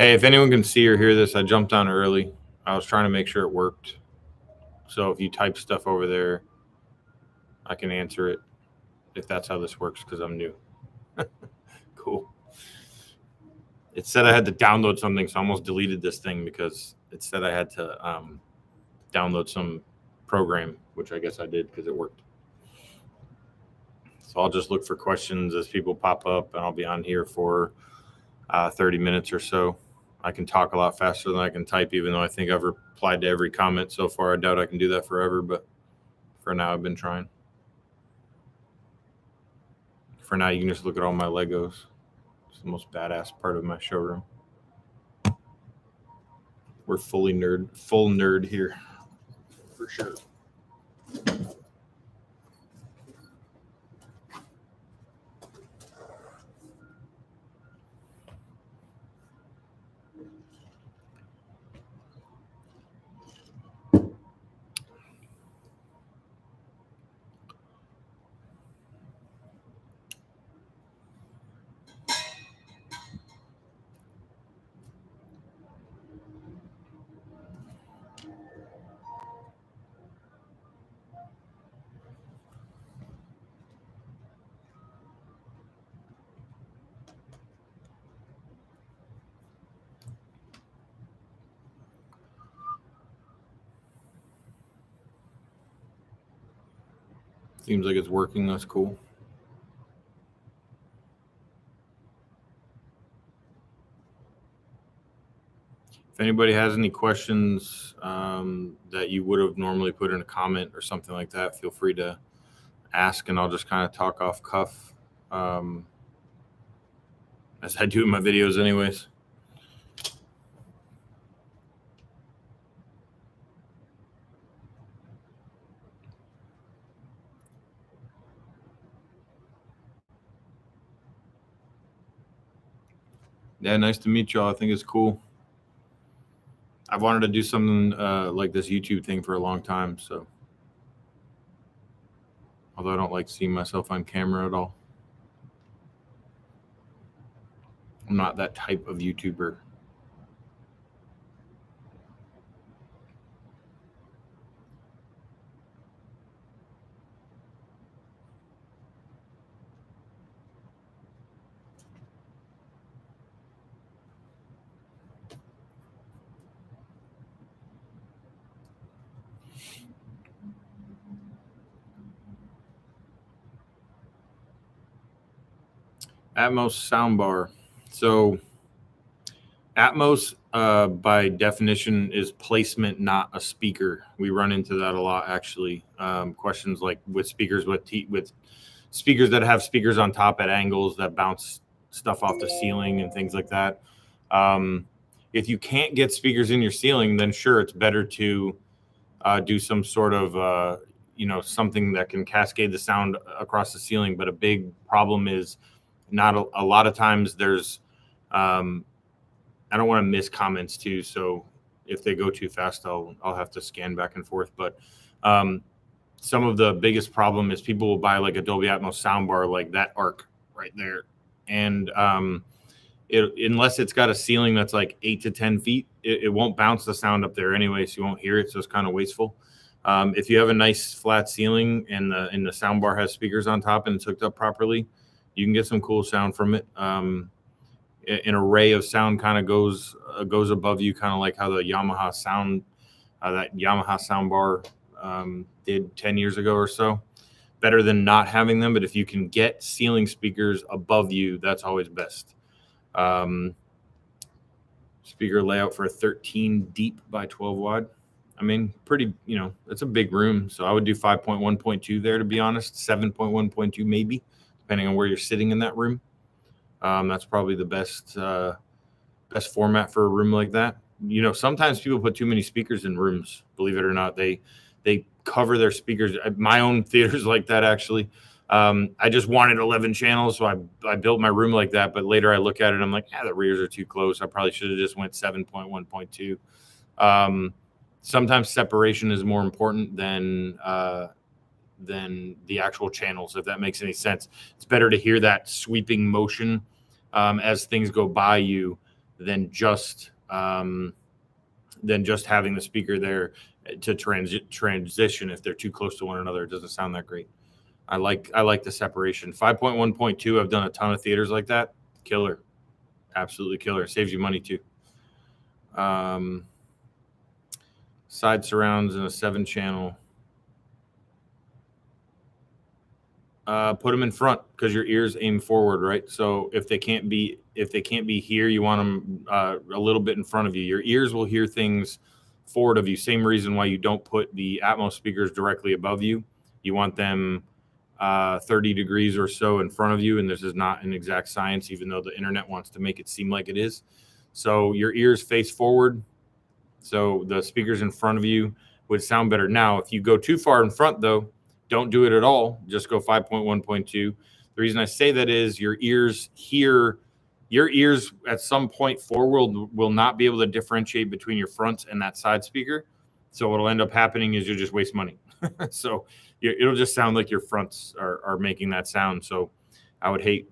Hey, if anyone can see or hear this, I jumped on early. I was trying to make sure it worked. So if you type stuff over there, I can answer it if that's how this works because I'm new. Cool. It said I had to download something, so I almost deleted this thing because it said I had to download some program, which I guess I did because it worked. So I'll just look for questions as people pop up, and I'll be on here for 30 minutes or so. I can talk a lot faster than I can type, even though I think I've replied to every comment so far. I doubt I can do that forever, but for now, I've been trying. For now, you can just look at all my Legos. It's the most badass part of my showroom. We're full nerd here, for sure. Seems like it's working. That's cool. If anybody has any questions that you would have normally put in a comment or something like that, feel free to ask, and I'll just kind of talk off cuff as I do in my videos anyways. Yeah, nice to meet y'all. I think it's cool. I've wanted to do something like this YouTube thing for a long time, so although I don't like seeing myself on camera at all. I'm not that type of YouTuber. Atmos soundbar. So Atmos, by definition, is placement, not a speaker. We run into that a lot, actually. Questions like with speakers with speakers that have speakers on top at angles that bounce stuff off the ceiling and things like that. If you can't get speakers in your ceiling, then sure, it's better to do some sort of something that can cascade the sound across the ceiling. But a big problem is not a lot of times there's I don't want to miss comments too, so if they go too fast I'll have to scan back and forth. But some of the biggest problem is people will buy like a Dolby Atmos soundbar like that arc right there, and unless it's got a ceiling that's like 8 to 10 feet, it won't bounce the sound up there anyway, so you won't hear it, so it's kind of wasteful. If you have a nice flat ceiling and the soundbar has speakers on top and it's hooked up properly, you can get some cool sound from it. An array of sound kind of goes above you, kind of like how the Yamaha soundbar did 10 years ago or so. Better than not having them, but if you can get ceiling speakers above you, that's always best. Speaker layout for a 13 deep by 12 wide. I mean, pretty, it's a big room, so I would do 5.1.2 there, to be honest. 7.1.2 maybe, depending on where you're sitting in that room. That's probably the best format for a room like that. Sometimes people put too many speakers in rooms, believe it or not. They cover their speakers. My own theater's like that, actually. I just wanted 11 channels, so I built my room like that. But later I look at it and I'm like, the rears are too close. I probably should have just went 7.1.2. Sometimes separation is more important than the actual channels, if that makes any sense. It's better to hear that sweeping motion as things go by you than just having the speaker there to transition. If they're too close to one another, it doesn't sound that great. I like the separation. 5.1.2, I've done a ton of theaters like that. Killer. Absolutely killer. Saves you money too. Side surrounds in a 7-channel. Put them in front because your ears aim forward, right? So if they can't be here, you want them a little bit in front of you. Your ears will hear things forward of you. Same reason why you don't put the Atmos speakers directly above you. You want them 30 degrees or so in front of you, and this is not an exact science, even though the internet wants to make it seem like it is. So your ears face forward, so the speakers in front of you would sound better. Now, if you go too far in front, though, don't do it at all. Just go 5.1.2. The reason I say that is your ears at some point forward will not be able to differentiate between your front and that side speaker. So what'll end up happening is you'll just waste money. So it'll just sound like your fronts are making that sound. So I would hate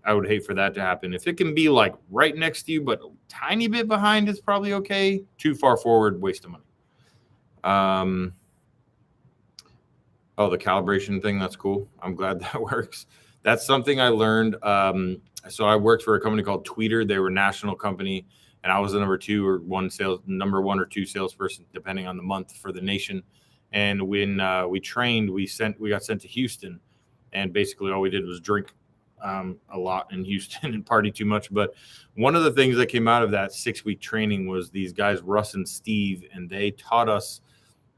for that to happen. If it can be like right next to you, but a tiny bit behind, it's probably okay. Too far forward, waste of money. Oh, the calibration thing, that's cool. I'm glad that works. That's something I learned. So I worked for a company called Tweeter. They were a national company, and I was the number one or two salesperson, depending on the month for the nation. And when we trained, we got sent to Houston, and basically all we did was drink a lot in Houston and party too much. But one of the things that came out of that 6-week training was these guys, Russ and Steve, and they taught us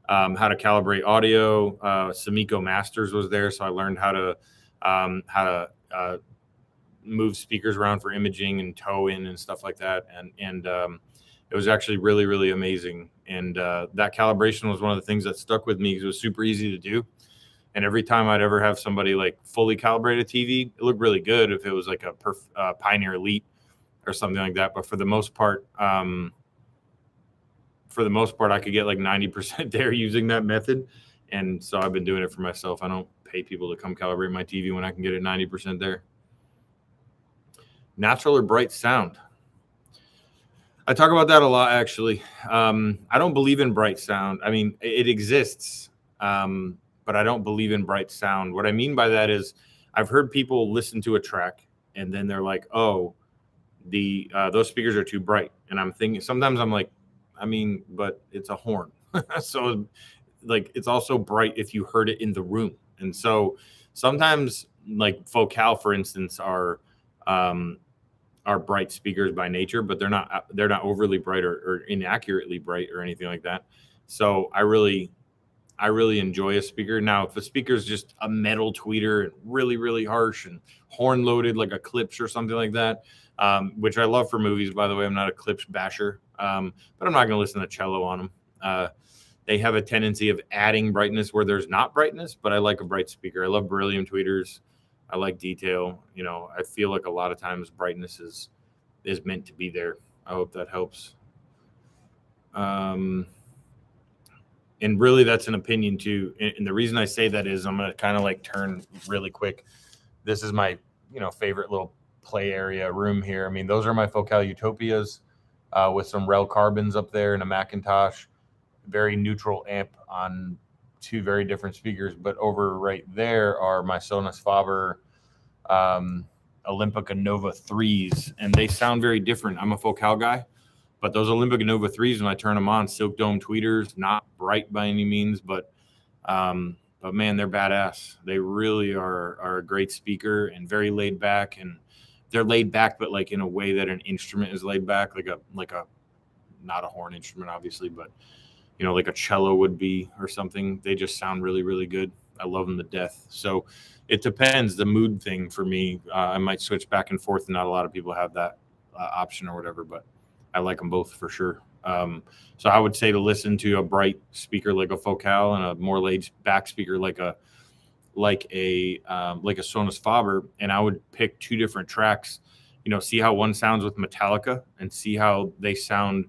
how to calibrate audio. Samiko Masters was there, so I learned how to move speakers around for imaging and toe in and stuff like that. And it was actually really, really amazing. And that calibration was one of the things that stuck with me because it was super easy to do. And every time I'd ever have somebody like fully calibrate a TV, it looked really good if it was like a Pioneer Elite or something like that. But for the most part, I could get like 90% there using that method. And so I've been doing it for myself. I don't pay people to come calibrate my TV when I can get it 90% there. Natural or bright sound? I talk about that a lot, actually. I don't believe in bright sound. I mean, it exists, but I don't believe in bright sound. What I mean by that is I've heard people listen to a track and then they're like, oh, those speakers are too bright. And I'm thinking, sometimes I'm like, I mean, but it's a horn. So like, it's also bright if you heard it in the room. And so sometimes like Focal, for instance, are bright speakers by nature, but they're not overly bright or inaccurately bright or anything like that. So I really enjoy a speaker. Now, if a speaker is just a metal tweeter and really, really harsh and horn loaded like a Klipsch or something like that, which I love for movies, by the way. I'm not a Klipsch basher, but I'm not going to listen to cello on them. They have a tendency of adding brightness where there's not brightness, but I like a bright speaker. I love beryllium tweeters. I like detail. You know, I feel like a lot of times brightness is meant to be there. I hope that helps. And really that's an opinion too. And the reason I say that is I'm going to kind of like turn really quick. This is my, favorite little play area room here. I mean, those are my Focal Utopias with some Rel Carbons up there and a Macintosh. Very neutral amp on two very different speakers, but over right there are my Sonus Faber Olympica Nova 3s, and they sound very different. I'm a Focal guy, but those Olympica Nova 3s, when I turn them on, silk dome tweeters, not bright by any means, but man, they're badass. They really are a great speaker and very laid back, and they're laid back, but like in a way that an instrument is laid back, like a not a horn instrument, obviously, but like a cello would be or something. They just sound really, really good. I love them to death. So it depends, the mood thing for me. I might switch back and forth, and not a lot of people have that option or whatever, but I like them both for sure. So I would say to listen to a bright speaker like a Focal and a more laid back speaker like a Sonus Faber, and I would pick two different tracks, see how one sounds with Metallica and see how they sound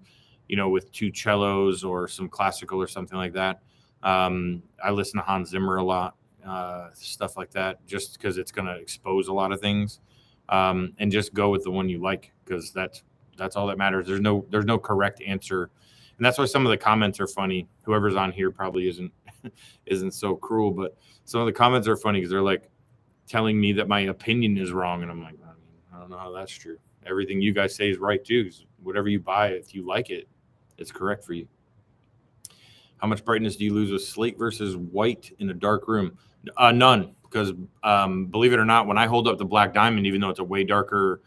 with two cellos or some classical or something like that. I listen to Hans Zimmer a lot, stuff like that, just because it's going to expose a lot of things, and just go with the one you like, because that's That's all that matters. There's no correct answer. And that's why some of the comments are funny. Whoever's on here probably isn't so cruel, but some of the comments are funny because they're like telling me that my opinion is wrong. And I'm like, I don't know how that's true. Everything you guys say is right too. Whatever you buy, if you like it, it's correct for you. How much brightness do you lose with slate versus white in a dark room? None, because believe it or not, when I hold up the black diamond, even though it's a way darker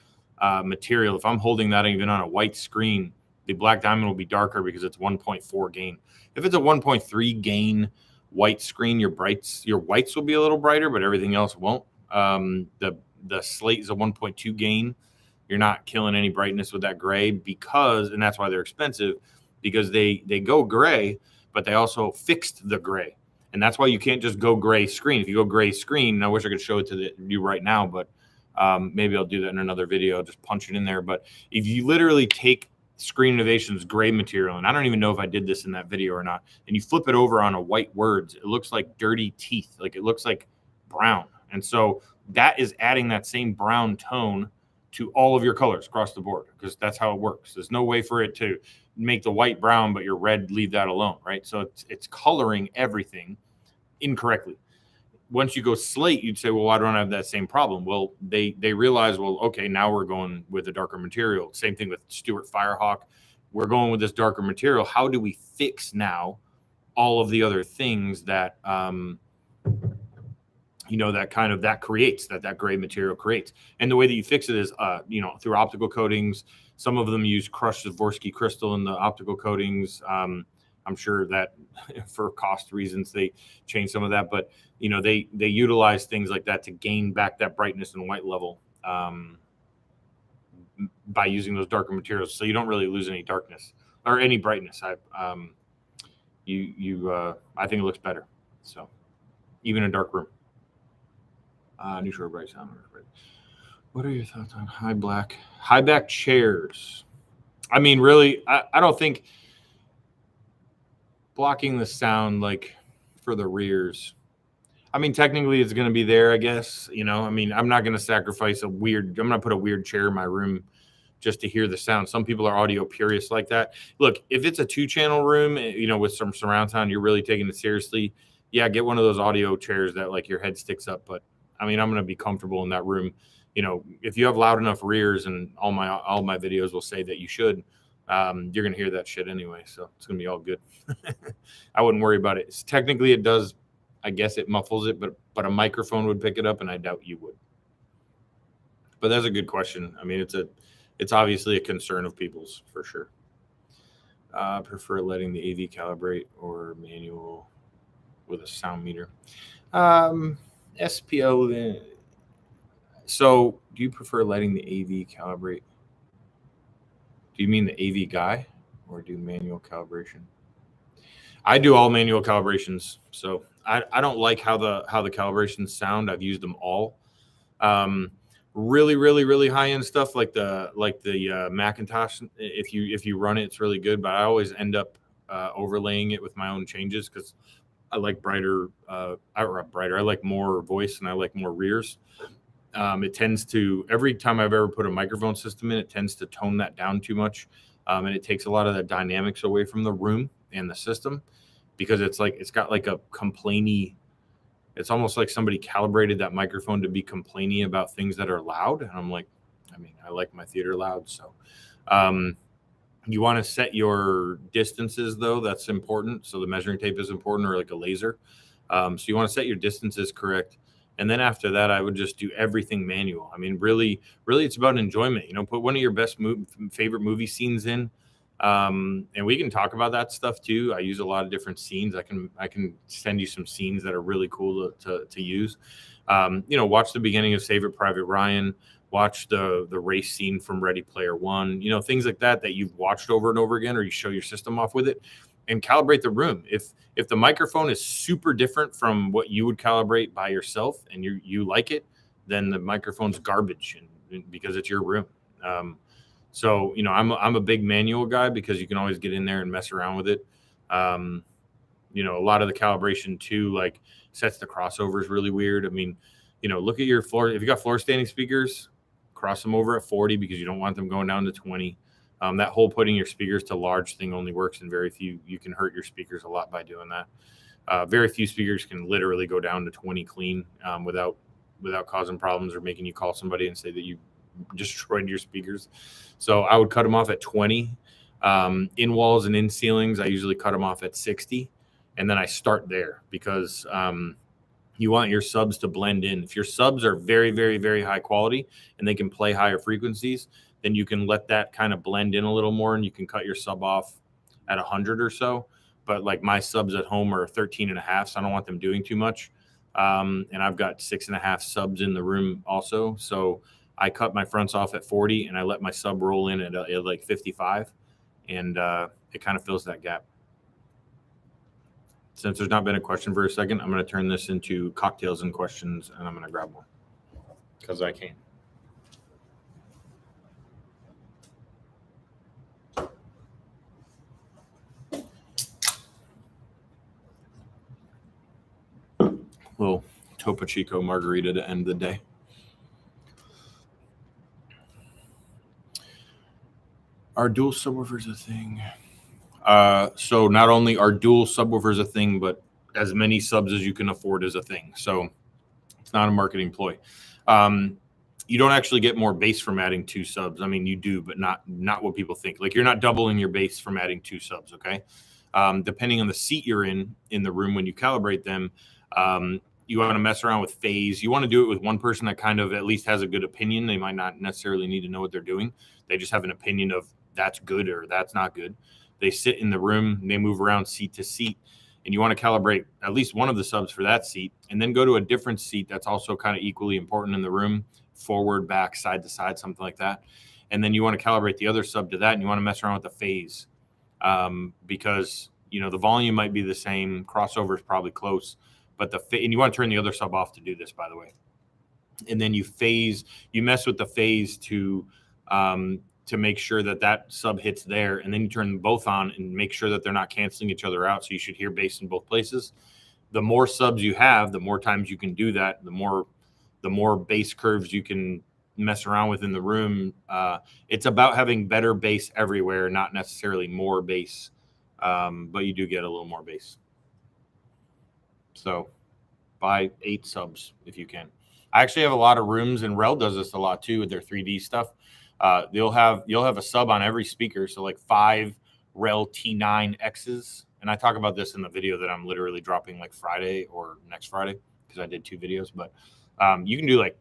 material, if I'm holding that even on a white screen, the black diamond will be darker because it's 1.4 gain. If it's a 1.3 gain white screen, your whites will be a little brighter, but everything else won't. The slate is a 1.2 gain. You're not killing any brightness with that gray and that's why they're expensive, because they go gray, but they also fixed the gray. And that's why you can't just go gray screen. If you go gray screen, and I wish I could show it to you right now, but maybe I'll do that in another video. I'll just punch it in there. But if you literally take Screen Innovation's gray material, and I don't even know if I did this in that video or not, and you flip it over on a white words, it looks like dirty teeth. Like it looks like brown. And so that is adding that same brown tone to all of your colors across the board, because that's how it works. There's no way for it to make the white brown, but your red, leave that alone, right? So it's coloring everything incorrectly. Once you go slate, you'd say, well, why don't I have that same problem? Well, they realize, well, okay, now we're going with a darker material. Same thing with Stuart Firehawk. We're going with this darker material. How do we fix now all of the other things that that creates, that gray material creates? And the way that you fix it is through optical coatings. Some of them use crushed Swarovski crystal in the optical coatings. I'm sure that for cost reasons they change some of that, but they utilize things like that to gain back that brightness and white level by using those darker materials. So you don't really lose any darkness or any brightness. I think it looks better. So even in a dark room. Neutral bright sound. What are your thoughts on high back chairs? I mean, really, I don't think blocking the sound like for the rears. I mean, technically it's going to be there, I guess. I mean, I'm not going to sacrifice I'm going to put a weird chair in my room just to hear the sound. Some people are audio purists like that. Look, if it's a 2-channel room, with some surround sound, you're really taking it seriously. Yeah, get one of those audio chairs that like your head sticks up. But I mean, I'm going to be comfortable in that room. If you have loud enough rears, and all my videos will say that you should, you're going to hear that shit anyway. So it's going to be all good. I wouldn't worry about it. Technically it does. I guess it muffles it, but a microphone would pick it up, and I doubt you would. But that's a good question. I mean, it's obviously a concern of people's for sure. Prefer letting the AV calibrate or manual with a sound meter. SPO. So do you prefer letting the AV calibrate? Do you mean the AV guy, or do manual calibration? I do all manual calibrations. So I don't like how the calibrations sound. I've used them all. Really, really, really high end stuff like the Macintosh. If you run it, it's really good. But I always end up overlaying it with my own changes because I like brighter. I like more voice, and I like more rears. It tends to, every time I've ever put a microphone system in, it tends to tone that down too much, and it takes a lot of the dynamics away from the room and the system, because it's got like a complainy. It's almost like somebody calibrated that microphone to be complainy about things that are loud. And I'm like, I mean, I like my theater loud. So you want to set your distances, though. That's important. So the measuring tape is important, or like a laser. So you want to set your distances correct. And then after that, I would just do everything manual. I mean, really, it's about enjoyment. Put one of your best favorite movie scenes in. And we can talk about that stuff too. I use a lot of different scenes. I can send you some scenes that are really cool to use. Watch the beginning of Save It Private Ryan. Watch the race scene from Ready Player One. Things like that you've watched over and over again, or you show your system off with it, and calibrate the room. If the microphone is super different from what you would calibrate by yourself, and you like it, then the microphone's garbage, and because it's your room. So, I'm a big manual guy because you can always get in there and mess around with it. A lot of the calibration too, like sets the crossovers really weird. I mean, look at your floor. If you got floor standing speakers, cross them over at 40 because you don't want them going down to 20. That whole putting your speakers to large thing only works in very few. You can hurt your speakers a lot by doing that. Very few speakers can literally go down to 20 clean without causing problems or making you call somebody and say that you destroyed your speakers. So I would cut them off at 20. In walls and in ceilings, I usually cut them off at 60, and then I start there because you want your subs to blend in. If your subs are very, very, very high quality and they can play higher frequencies, then you can let that kind of blend in a little more, and you can cut your sub off at 100 or so. But like my subs at home are 13.5, so I don't want them doing too much. And I've got 6.5 subs in the room also. So I cut my fronts off at 40 and I let my sub roll in at like 55, and it kind of fills that gap. Since there's not been a question for a second, I'm going to turn this into cocktails and questions, and I'm going to grab one because I can. Little Topo Chico margarita to end the day. Are dual subwoofers a thing? So not only are dual subwoofers a thing, but as many subs as you can afford is a thing. So it's not a marketing ploy. You don't actually get more bass from adding 2 subs. I mean, you do, but not what people think. Like, you're not doubling your bass from adding 2 subs, okay? Depending on the seat you're in the room when you calibrate them, you want to mess around with phase. You want to do it with one person that kind of at least has a good opinion. They might not necessarily need to know what they're doing. They just have an opinion of that's good or that's not good. They sit in the room, they move around seat to seat, and you want to calibrate at least one of the subs for that seat, and then go to a different seat that's also kind of equally important in the room, forward, back, side to side, something like that. And then you want to calibrate the other sub to that, and you want to mess around with the phase because, the volume might be the same, crossover is probably close, but and you want to turn the other sub off to do this, by the way. And then you mess with the phase to make sure that sub hits there, and then you turn them both on and make sure that they're not canceling each other out. So you should hear bass in both places. The more subs you have, the more times you can do that, the more bass curves you can mess around with in the room. It's about having better bass everywhere, not necessarily more bass, but you do get a little more bass. So buy 8 subs if you can. I actually have a lot of rooms, and Rel does this a lot too with their 3D stuff. You'll have a sub on every speaker, so like 5 Rel T9Xs, and I talk about this in the video that I'm literally dropping like Friday or next Friday because I did 2 videos. But you can do like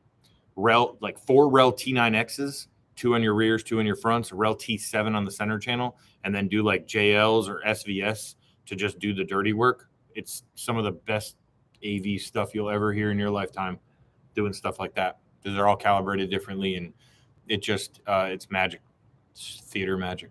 4 Rel T9Xs, 2 on your rears, 2 on your fronts, Rel T7 on the center channel, and then do like JLs or SVS to just do the dirty work. It's some of the best AV stuff you'll ever hear in your lifetime, doing stuff like that, because they're all calibrated differently, and it just it's magic. It's theater magic.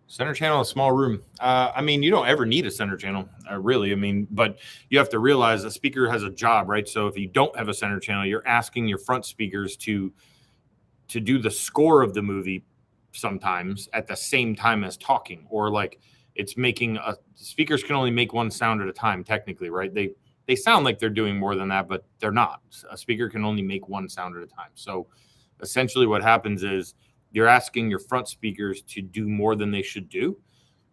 Center channel, a small room. I mean, you don't ever need a center channel, really. I mean, but you have to realize a speaker has a job, right? So if you don't have a center channel, you're asking your front speakers to do the score of the movie sometimes at the same time as talking, or like it's making speakers can only make one sound at a time, technically, right? They sound like they're doing more than that, but they're not. A speaker can only make one sound at a time. So essentially what happens is you're asking your front speakers to do more than they should do.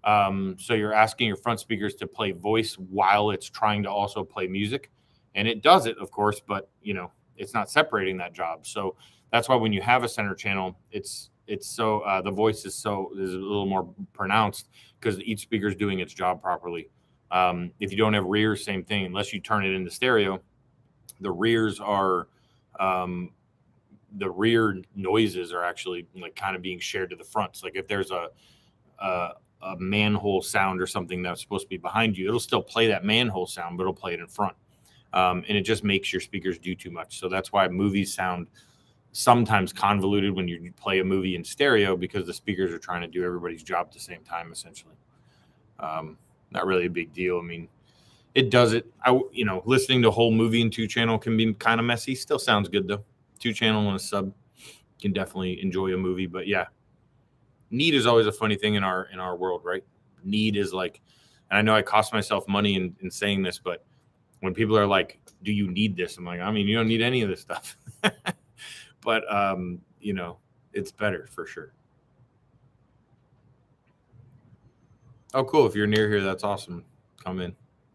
So you're asking your front speakers to play voice while it's trying to also play music. And it does it, of course, but it's not separating that job. So that's why when you have a center channel, it's so the voice is a little more pronounced because each speaker is doing its job properly. If you don't have rears, same thing. Unless you turn it into stereo, the rears are the rear noises are actually like kind of being shared to the fronts. Like if there's a manhole sound or something that's supposed to be behind you, it'll still play that manhole sound, but it'll play it in front. And it just makes your speakers do too much. So that's why movies sound sometimes convoluted when you play a movie in stereo, because the speakers are trying to do everybody's job at the same time, essentially. Not really a big deal. I mean, it does it. Listening to a whole movie in 2-channel can be kind of messy. Still sounds good though. 2-channel and a sub can definitely enjoy a movie. But yeah, need is always a funny thing in our world, right? Need is like, and I know I cost myself money in saying this, but when people are like, "Do you need this?" I'm like, I mean, you don't need any of this stuff. But it's better for sure. Oh, cool. If you're near here, that's awesome. Come in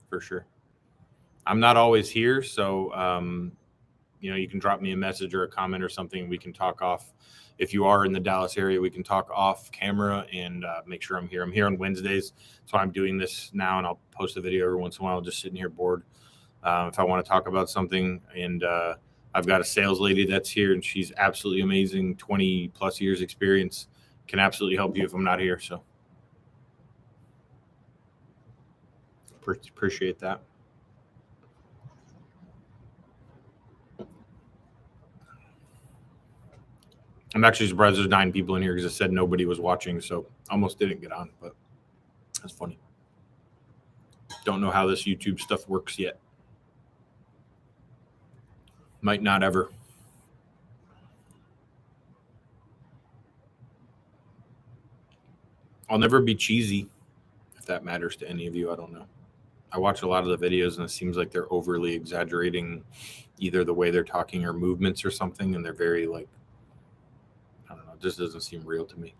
for sure. I'm not always here, so you can drop me a message or a comment or something. We can talk off. If you are in the Dallas area, we can talk off camera and make sure I'm here. I'm here on Wednesdays, so I'm doing this now, and I'll post a video every once in a while, just sitting here bored. If I want to talk about something, and I've got a sales lady that's here, and she's absolutely amazing, 20 plus years experience, can absolutely help you if I'm not here. So appreciate that. I'm actually surprised there's 9 people in here because it said nobody was watching, so almost didn't get on, but that's funny. Don't know how this YouTube stuff works yet. Might not ever. I'll never be cheesy, if that matters to any of you. I don't know. I watch a lot of the videos, and it seems like they're overly exaggerating either the way they're talking or movements or something, and they're very, like, I don't know, it just doesn't seem real to me.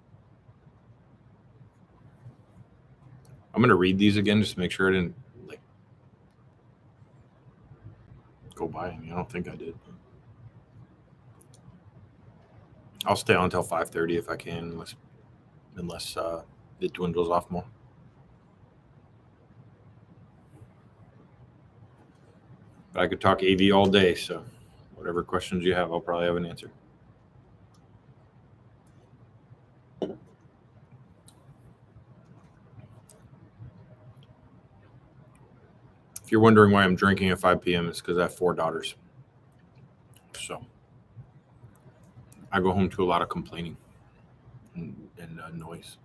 I'm going to read these again just to make sure I didn't, like, go by. I don't think I did. I'll stay on until 5:30 if I can, unless it dwindles off more. But I could talk AV all day, so whatever questions you have, I'll probably have an answer. If you're wondering why I'm drinking at 5 p.m., it's because I have 4 daughters. So I go home to a lot of complaining and noise.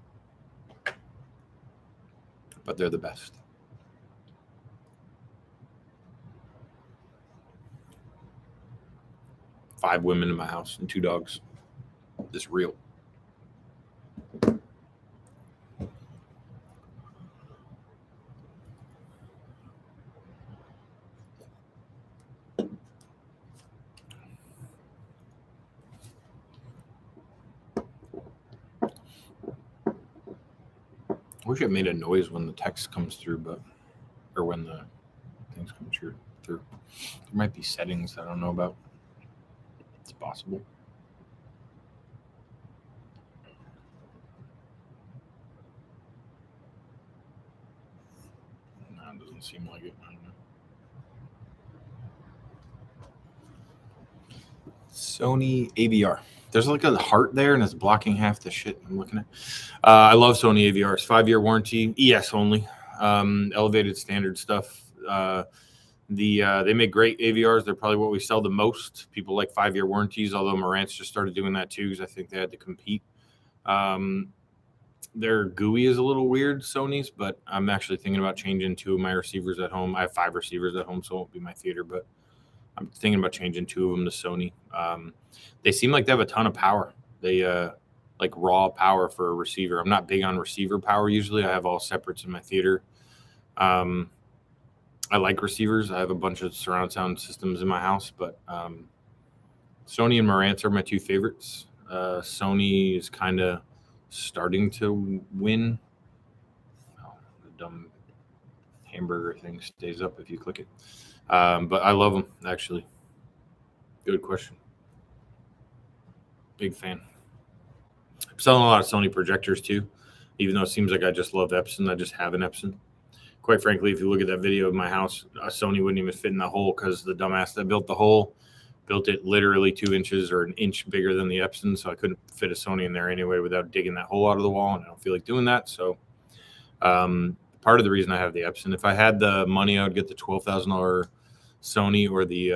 But they're the best. Five women in my house and 2 dogs. It's real. I wish it made a noise when the text comes through, or when the things come through. There might be settings that I don't know about. It's possible. No, it doesn't seem like it. I don't know. Sony AVR. There's like a heart there, and it's blocking half the shit I'm looking at. I love Sony AVRs. 5-year warranty, ES only, elevated standard stuff. They make great AVRs. They're probably what we sell the most. People like 5-year warranties, although Marantz just started doing that too because I think they had to compete. Their GUI is a little weird, Sony's, but I'm actually thinking about changing 2 of my receivers at home. I have 5 receivers at home, so it won't be my theater, but I'm thinking about changing 2 of them to Sony. They seem like they have a ton of power. They like raw power for a receiver. I'm not big on receiver power usually. I have all separates in my theater. I like receivers. I have a bunch of surround sound systems in my house, but Sony and Marantz are my 2 favorites. Sony is kind of starting to win. Oh, the dumb hamburger thing stays up if you click it. But I love them, actually. Good question. Big fan. I'm selling a lot of Sony projectors too, even though it seems like I just love Epson. I just have an Epson. Quite frankly, if you look at that video of my house, a Sony wouldn't even fit in the hole because the dumbass that built the hole built it literally 2 inches or an inch bigger than the Epson, so I couldn't fit a Sony in there anyway without digging that hole out of the wall, and I don't feel like doing that. So part of the reason I have the Epson, if I had the money, I would get the $12,000 Sony or the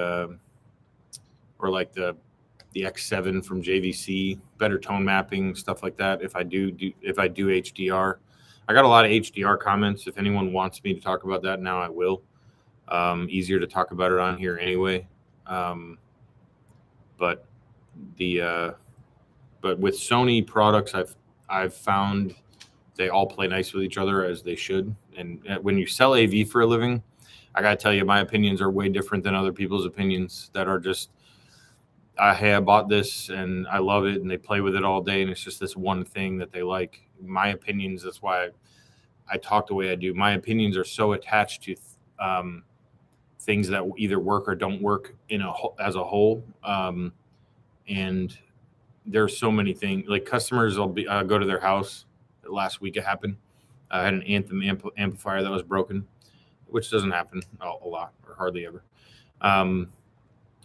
X7 from JVC, better tone mapping, stuff like that. If I do HDR, I got a lot of HDR comments. If anyone wants me to talk about that now, I will. Easier to talk about it on here anyway. But with Sony products, I've found they all play nice with each other as they should. And when you sell AV for a living, I gotta tell you, my opinions are way different than other people's opinions that are just, hey, I bought this and I love it, and they play with it all day, and it's just this one thing that they like. My opinions, that's why I talk the way I do. My opinions are so attached to things that either work or don't work as a whole. And there's so many things. Like customers will go to their house. Last week it happened. I had an Anthem amplifier that was broken, which doesn't happen a lot or hardly ever.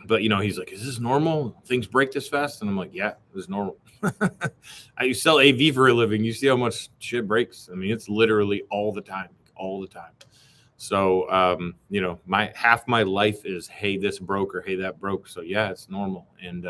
But he's like, "Is this normal? Things break this fast?" And I'm like, "Yeah, it's normal." I sell AV for a living. You see how much shit breaks? I mean, it's literally all the time. So, my half my life is, hey, this broke or hey, that broke. So yeah, it's normal. And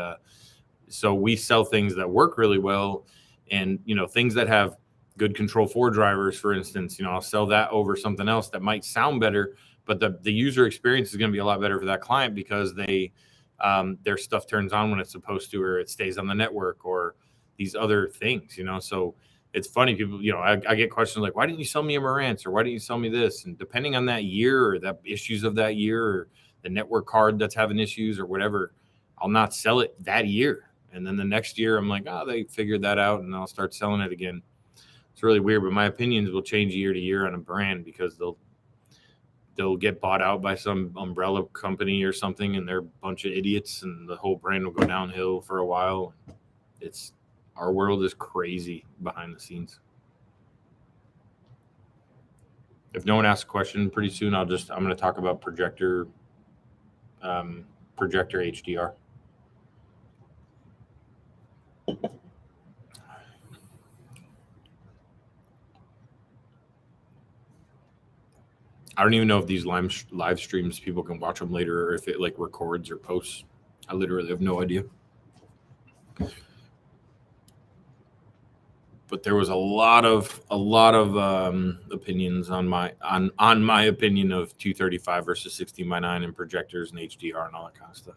so we sell things that work really well, and things that have good Control 4 drivers, for instance. I'll sell that over something else that might sound better, but the user experience is going to be a lot better for that client because their stuff turns on when it's supposed to, or it stays on the network, or these other things. So it's funny, people, I get questions like, why didn't you sell me a Marantz, or why didn't you sell me this? And depending on that year or the issues of that year, or the network card that's having issues or whatever, I'll not sell it that year. And then the next year I'm like, oh, they figured that out, and I'll start selling it again. It's really weird, but my opinions will change year to year on a brand because they'll get bought out by some umbrella company or something, and they're a bunch of idiots, and the whole brand will go downhill for a while. Our world is crazy behind the scenes. If no one asks a question pretty soon, I'm going to talk about Projector HDR. I don't even know if these live streams, people can watch them later, or if it like records or posts. I literally have no idea. But there was a lot of opinions on my opinion of 235 versus 16:9 and projectors and HDR and all that kind of stuff.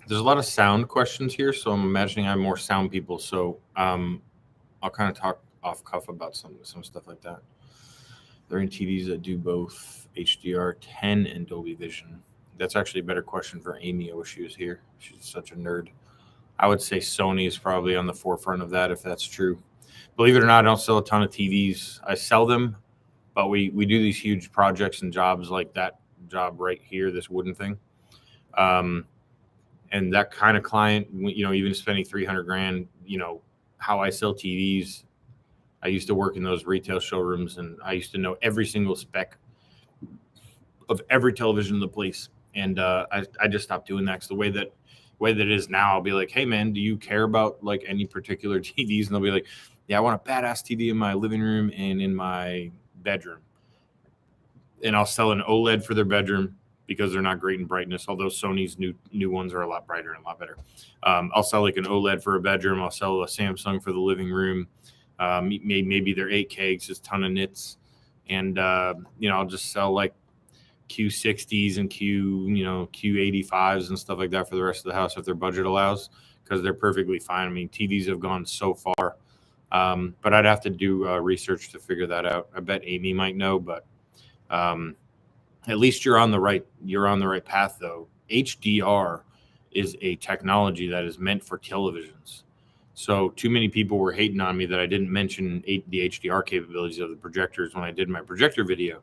There's a lot of sound questions here, so I'm imagining I have more sound people. So I'll kind of talk off cuff about some stuff like that. There are TVs that do both HDR 10 and Dolby Vision. That's actually a better question for Amy. I wish she was here. She's such a nerd. I would say Sony is probably on the forefront of that, if that's true. Believe it or not, I don't sell a ton of TVs. I sell them, but we do these huge projects and jobs like that job right here, this wooden thing. And that kind of client, even spending $300,000, how I sell TVs. I used to work in those retail showrooms, and I used to know every single spec of every television in the place. And I just stopped doing that because the way that it is now, I'll be like, hey man, do you care about like any particular TVs? And they'll be like, yeah, I want a badass TV in my living room and in my bedroom. And I'll sell an OLED for their bedroom because they're not great in brightness, although Sony's new ones are a lot brighter and a lot better. I'll sell like an OLED for a bedroom. I'll sell a Samsung for the living room. Maybe they're 8K, it's just a ton of nits. And, I'll just sell like Q60s and Q85s and stuff like that for the rest of the house if their budget allows, because they're perfectly fine. I mean, TVs have gone so far, but I'd have to do research to figure that out. I bet Amy might know, but at least you're on the right path, though. HDR is a technology that is meant for televisions. So too many people were hating on me that I didn't mention the HDR capabilities of the projectors when I did my projector video.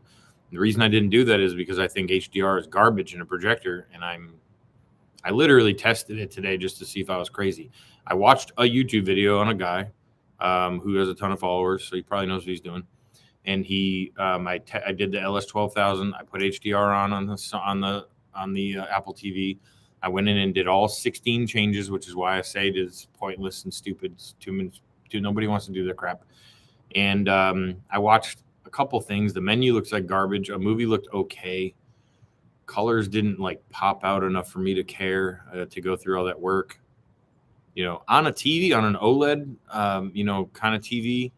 The reason I didn't do that is because I think HDR is garbage in a projector, and I literally tested it today just to see if I was crazy. I watched a YouTube video on a guy who has a ton of followers, so he probably knows what he's doing. And I did the LS12000. I put HDR on the Apple TV. I went in and did all 16 changes, which is why I say it is pointless and stupid. It's 2 minutes. Nobody wants to do that crap. And I watched a couple things. The menu looks like garbage. A movie looked okay. Colors didn't like pop out enough for me to care to go through all that work. On a TV, on an OLED, kind of TV,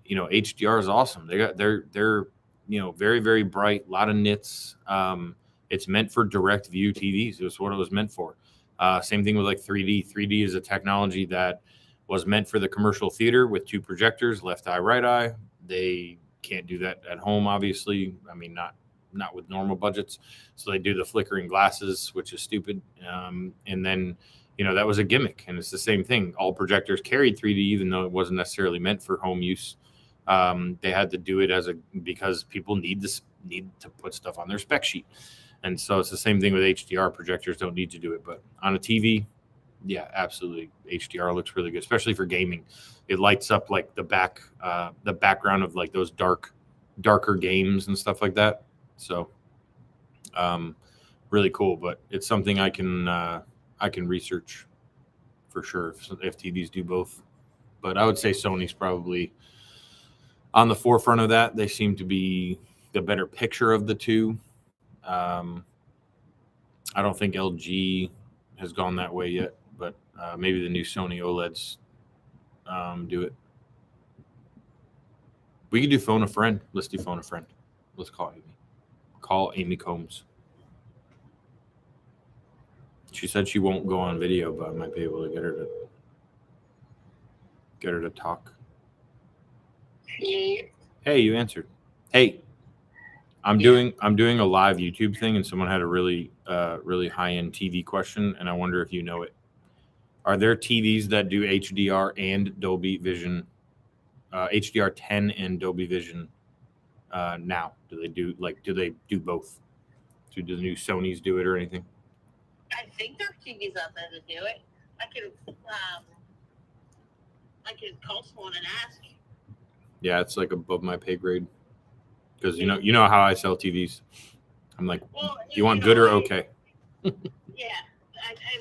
HDR is awesome. They're very, very bright, a lot of nits. It's meant for direct view TVs. It was what it was meant for. Same thing with like 3D. 3D is a technology that was meant for the commercial theater with 2 projectors, left eye, right eye. They can't do that at home, obviously. I mean, not with normal budgets. So they do the flickering glasses, which is stupid. And then, that was a gimmick. And it's the same thing. All projectors carried 3D, even though it wasn't necessarily meant for home use. They had to do it because people need to put stuff on their spec sheet. And so it's the same thing with HDR. Projectors don't need to do it, but on a TV, yeah, absolutely. HDR looks really good, especially for gaming. It lights up like the background of like those darker games and stuff like that. So, really cool. But it's something I can research for sure if TVs do both. But I would say Sony's probably on the forefront of that. They seem to be the better picture of the two. I don't think LG has gone that way yet, but maybe the new Sony OLEDs do it. We could do phone a friend. Let's do phone a friend. Let's call Amy. Call Amy Combs. She said she won't go on video, but I might be able to get her to talk. Hey, you answered. Hey. I'm doing a live YouTube thing, and someone had a really high-end TV question, and I wonder if you know it. Are there TVs that do HDR and Dolby Vision, HDR 10 and Dolby Vision now? Do they do both? Do the new Sonys do it or anything? I think there are TVs out there that do it. I could call someone and ask. Yeah, it's like above my pay grade. Because you know how I sell TVs. I'm like, you want good or okay? Yeah, I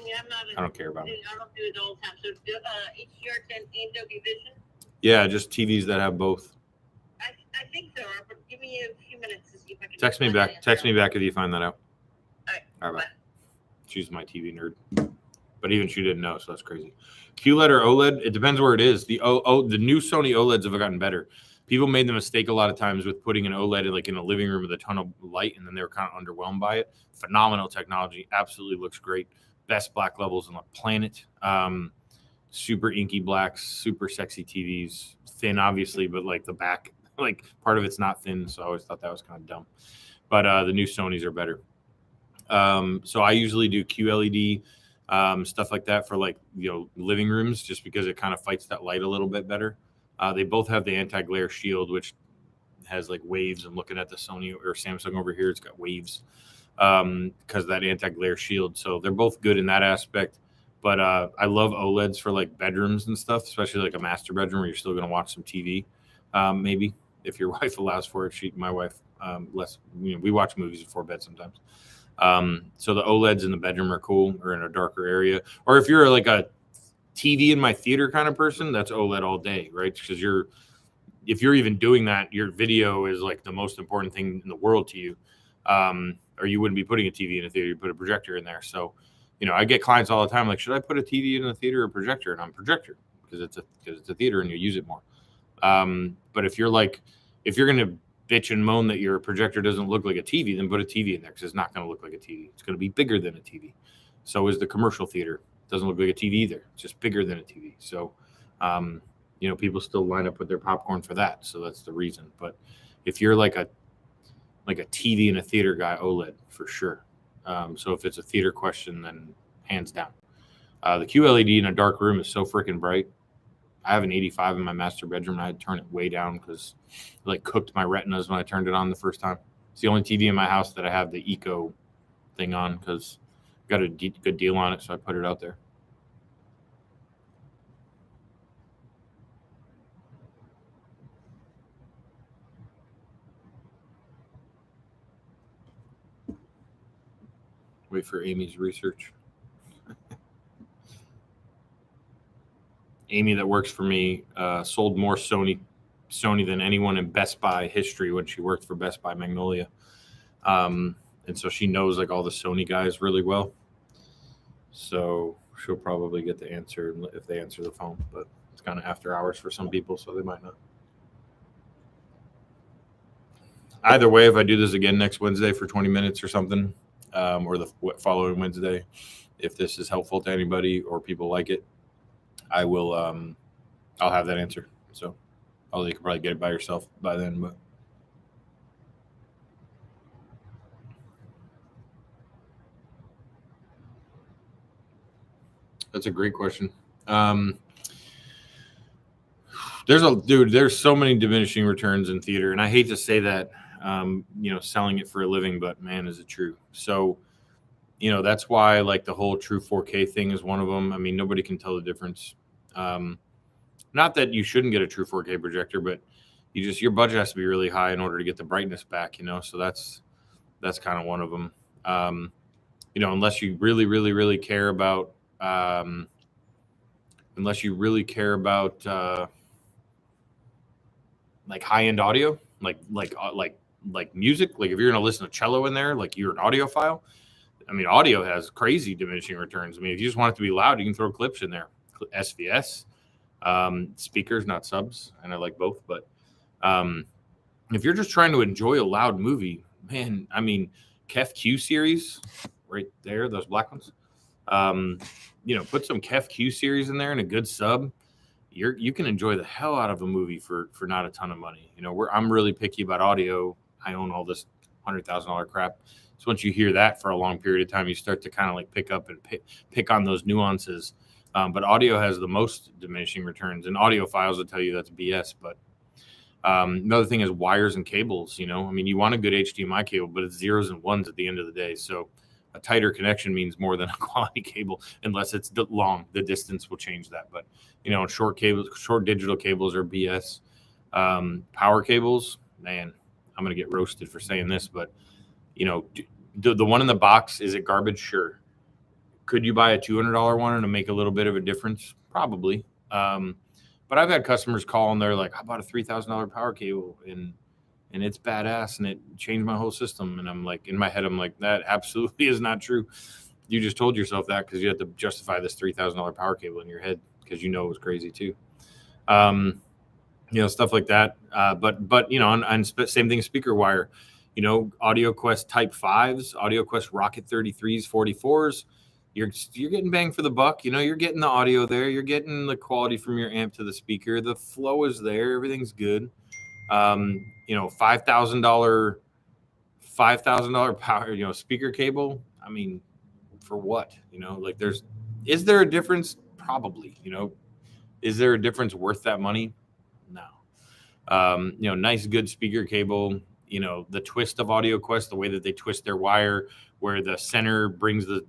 mean, I'm not. I don't care about it. I don't do it all the time. So HDR 10 and Dolby Vision. Yeah, just TVs that have both. I think there are, but give me a few minutes to see if I can. Text me back. Text me back if you find that out. All right. Bye. She's my TV nerd, but even she didn't know, so that's crazy. QLED or OLED? It depends where it is. The new Sony OLEDs have gotten better. People made the mistake a lot of times with putting an OLED in a living room with a ton of light, and then they were kind of underwhelmed by it. Phenomenal technology, absolutely looks great. Best black levels on the planet. Super inky blacks, super sexy TVs. Thin, obviously, but like the back, like part of it's not thin, so I always thought that was kind of dumb. But the new Sonys are better. So I usually do QLED stuff like that for living rooms, just because it kind of fights that light a little bit better. They both have the anti-glare shield, which has like waves. I'm looking at the Sony or Samsung over here. It's got waves because of that anti-glare shield. So they're both good in that aspect. But I love OLEDs for like bedrooms and stuff, especially like a master bedroom where you're still going to watch some TV. Maybe if your wife allows for it. My wife we watch movies before bed sometimes. So the OLEDs in the bedroom are cool, or in a darker area. Or if you're like a TV in my theater kind of person, that's OLED all day, right? Because if you're even doing that, your video is like the most important thing in the world to you, or you wouldn't be putting a TV in a theater. You put a projector in there. So, I get clients all the time like, should I put a TV in a theater or a projector? And I'm projector because it's a theater and you use it more. But if you're gonna bitch and moan that your projector doesn't look like a TV, then put a TV in there because it's not going to look like a TV. It's going to be bigger than a TV. So is the commercial theater. Doesn't look like a TV either. It's just bigger than a TV. So, people still line up with their popcorn for that. So that's the reason. But if you're like a TV and a theater guy, OLED for sure. So if it's a theater question, then hands down. The QLED in a dark room is so freaking bright. I have an 85 in my master bedroom, and I had to turn it way down because it cooked my retinas when I turned it on the first time. It's the only TV in my house that I have the eco thing on because I got a good deal on it, so I put it out there. Wait for Amy's research. Amy, that works for me, sold more Sony than anyone in Best Buy history when she worked for Best Buy Magnolia. And so she knows all the Sony guys really well. So she'll probably get the answer if they answer the phone, but it's kind of after hours for some people, so they might not. either way, if I do this again next Wednesday for 20 minutes or something, or the following Wednesday, if this is helpful to anybody or people like it, I will. I'll have that answer. So, although you can probably get it by yourself by then, but. That's a great question. There's so many diminishing returns in theater, and I hate to say that, selling it for a living, but man, is it true? So, that's why like the whole true 4K thing is one of them. I mean, nobody can tell the difference. Not that you shouldn't get a true 4K projector, but your budget has to be really high in order to get the brightness back. So that's kind of one of them. Unless you really, really, really care about. Unless you really care about like high-end audio, like music, like if you're going to listen to cello in there, like you're an audiophile. I mean, audio has crazy diminishing returns. I mean, if you just want it to be loud, you can throw clips in there, SVS, speakers, not subs, and I like both. But if you're just trying to enjoy a loud movie, man, I mean, Kef Q series right there, those black ones. Put some Kef Q series in there and a good sub. You can enjoy the hell out of a movie for not a ton of money. I'm really picky about audio. I own all this $100,000 crap. So once you hear that for a long period of time, you start to kind of like pick up and pick on those nuances. But audio has the most diminishing returns, and audiophiles will tell you that's BS. But another thing is wires and cables. I mean, you want a good HDMI cable, but it's zeros and ones at the end of the day. So a tighter connection means more than a quality cable, unless it's long. The distance will change that. But short digital cables are BS. Power cables, man, I'm gonna get roasted for saying this, but the one in the box, is it garbage? Sure. Could you buy a $200 one and make a little bit of a difference? Probably. But I've had customers call and they're like, I bought a $3,000 power cable and it's badass and it changed my whole system. And I'm like, in my head, I'm like, that absolutely is not true. You just told yourself that because you have to justify this $3,000 power cable in your head because it was crazy too. Stuff like that. But on same thing, speaker wire. AudioQuest Type 5s, AudioQuest Rocket 33s, 44s. You're getting bang for the buck. You're getting the audio there. You're getting the quality from your amp to the speaker. The flow is there. Everything's good. $5,000 power, speaker cable. I mean, for what? Is there a difference? Probably. Is there a difference worth that money? No. Nice, good speaker cable. The twist of AudioQuest, the way that they twist their wire, where the center brings the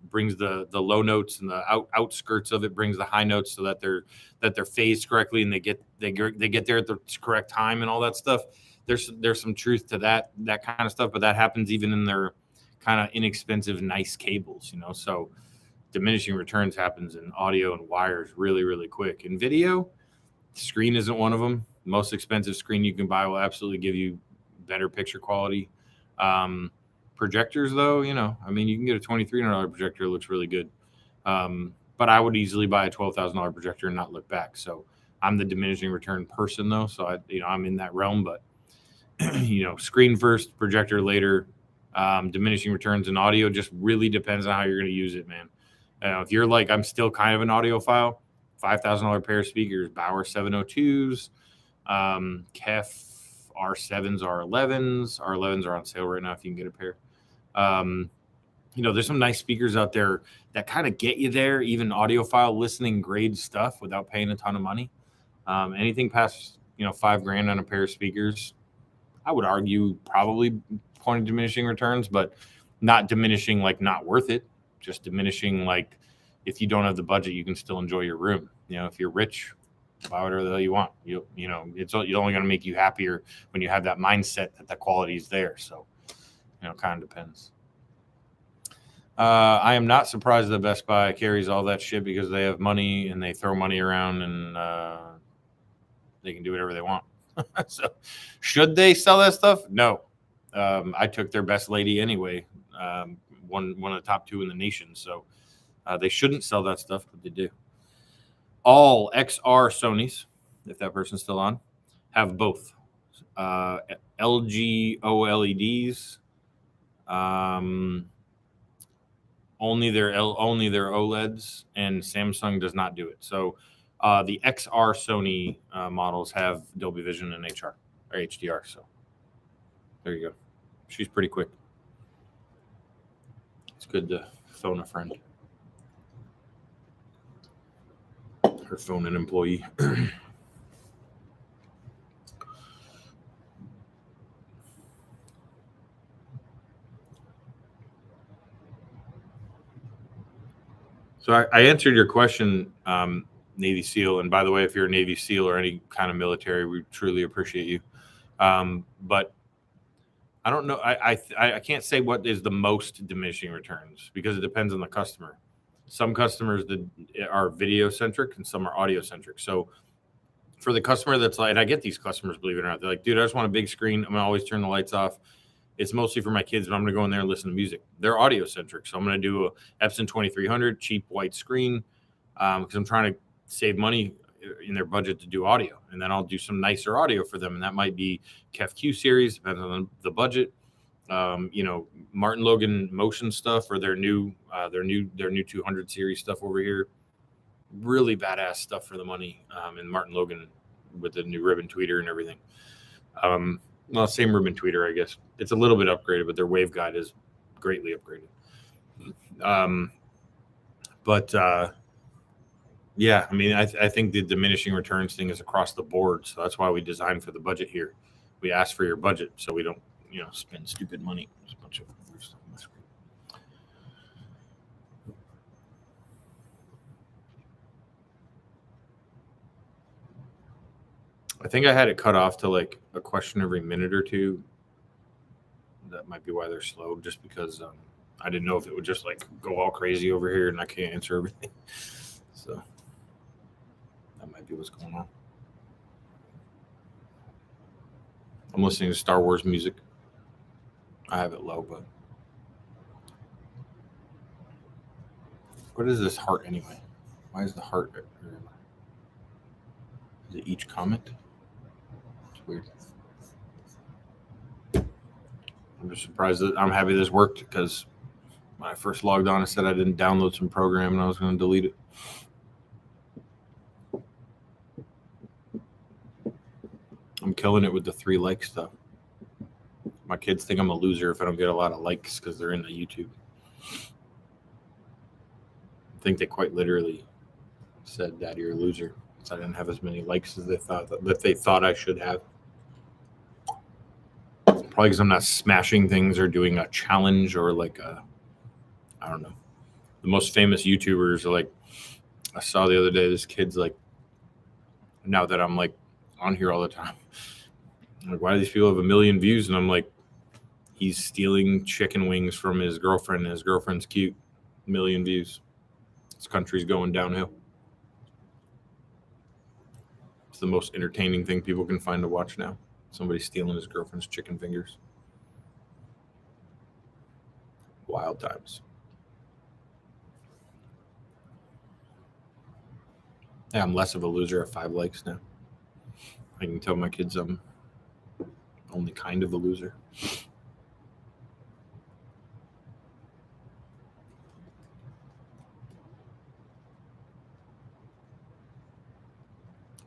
low notes and the outskirts of it brings the high notes, so that they're phased correctly and they get there at the correct time and all that stuff. There's some truth to that kind of stuff, but that happens even in their kind of inexpensive, nice cables. So diminishing returns happens in audio and wires really, really quick. In video, screen isn't one of them. Most expensive screen you can buy will absolutely give you better picture quality. Projectors, though, you can get a $2,300 projector. It looks really good. But I would easily buy a $12,000 projector and not look back. So I'm the diminishing return person, though. So I'm in that realm. But screen first, projector later. Diminishing returns in audio just really depends on how you're going to use it, man. If you're like, I'm still kind of an audiophile, $5,000 pair of speakers, Bauer 702s, Kef R7s, R11s. R11s are on sale right now if you can get a pair. There's some nice speakers out there that kind of get you there, even audiophile listening grade stuff without paying a ton of money. Anything past, $5,000 on a pair of speakers, I would argue probably point of diminishing returns, but not diminishing like not worth it. Just diminishing like if you don't have the budget, you can still enjoy your room. If you're rich, buy whatever the hell you want. It's only going to make you happier when you have that mindset that the quality is there. So, kind of depends. I am not surprised that Best Buy carries all that shit because they have money and they throw money around and they can do whatever they want. So, should they sell that stuff? No. I took their best lady anyway. One of the top 2 in the nation. So they shouldn't sell that stuff, but they do. All XR Sonys, if that person's still on, have both. LG OLEDs. Only their OLEDs, and Samsung does not do it. So the XR Sony models have Dolby Vision and HR or HDR. So there you go. She's pretty quick. It's good to phone a friend. Her phone an employee. So I answered your question, Navy SEAL. And by the way, if you're a Navy SEAL or any kind of military, we truly appreciate you. But I don't know. I can't say what is the most diminishing returns because it depends on the customer. Some customers that are video centric and some are audio centric. So for the customer that's like, and I get these customers, believe it or not, they're like, dude, I just want a big screen. I'm gonna always turn the lights off. It's mostly for my kids, but I'm going to go in there and listen to music. They're audio centric. So I'm going to do a Epson 2300 cheap white screen because I'm trying to save money in their budget to do audio. And then I'll do some nicer audio for them. And that might be KEF Q series, depends on the budget. Martin Logan motion stuff or their new 200 series stuff over here. Really badass stuff for the money. And Martin Logan with the new ribbon tweeter and everything. Well, same ribbon tweeter, I guess. It's a little bit upgraded, but their waveguide is greatly upgraded. Yeah, I mean, I think the diminishing returns thing is across the board. So that's why we designed for the budget here. We ask for your budget so we don't, spend stupid money. There's a bunch of weird stuff on my screen. I think I had it cut off to like a question every minute or two. That might be why they're slow, just because I didn't know if it would just like go all crazy over here and I can't answer everything. So that might be what's going on. I'm listening to Star Wars music. I have it low, but what is this heart anyway? Why is the heart? Is it each comment? It's weird. I'm just surprised that I'm happy this worked because when I first logged on, I said I didn't download some program and I was going to delete it. I'm killing it with the 3 like stuff. My kids think I'm a loser if I don't get a lot of likes because they're into YouTube. I think they quite literally said, "Dad, you're a loser." So I didn't have as many likes as they thought I should have. Probably because I'm not smashing things or doing a challenge or like I don't know. The most famous YouTubers are like, I saw the other day, this kid's like, now that I'm like on here all the time, I'm like, why do these people have 1 million views? And I'm like, he's stealing chicken wings from his girlfriend and his girlfriend's cute. 1 million views. This country's going downhill. It's the most entertaining thing people can find to watch now. Somebody stealing his girlfriend's chicken fingers. Wild times. Yeah, I'm less of a loser at 5 likes now. I can tell my kids I'm only kind of a loser.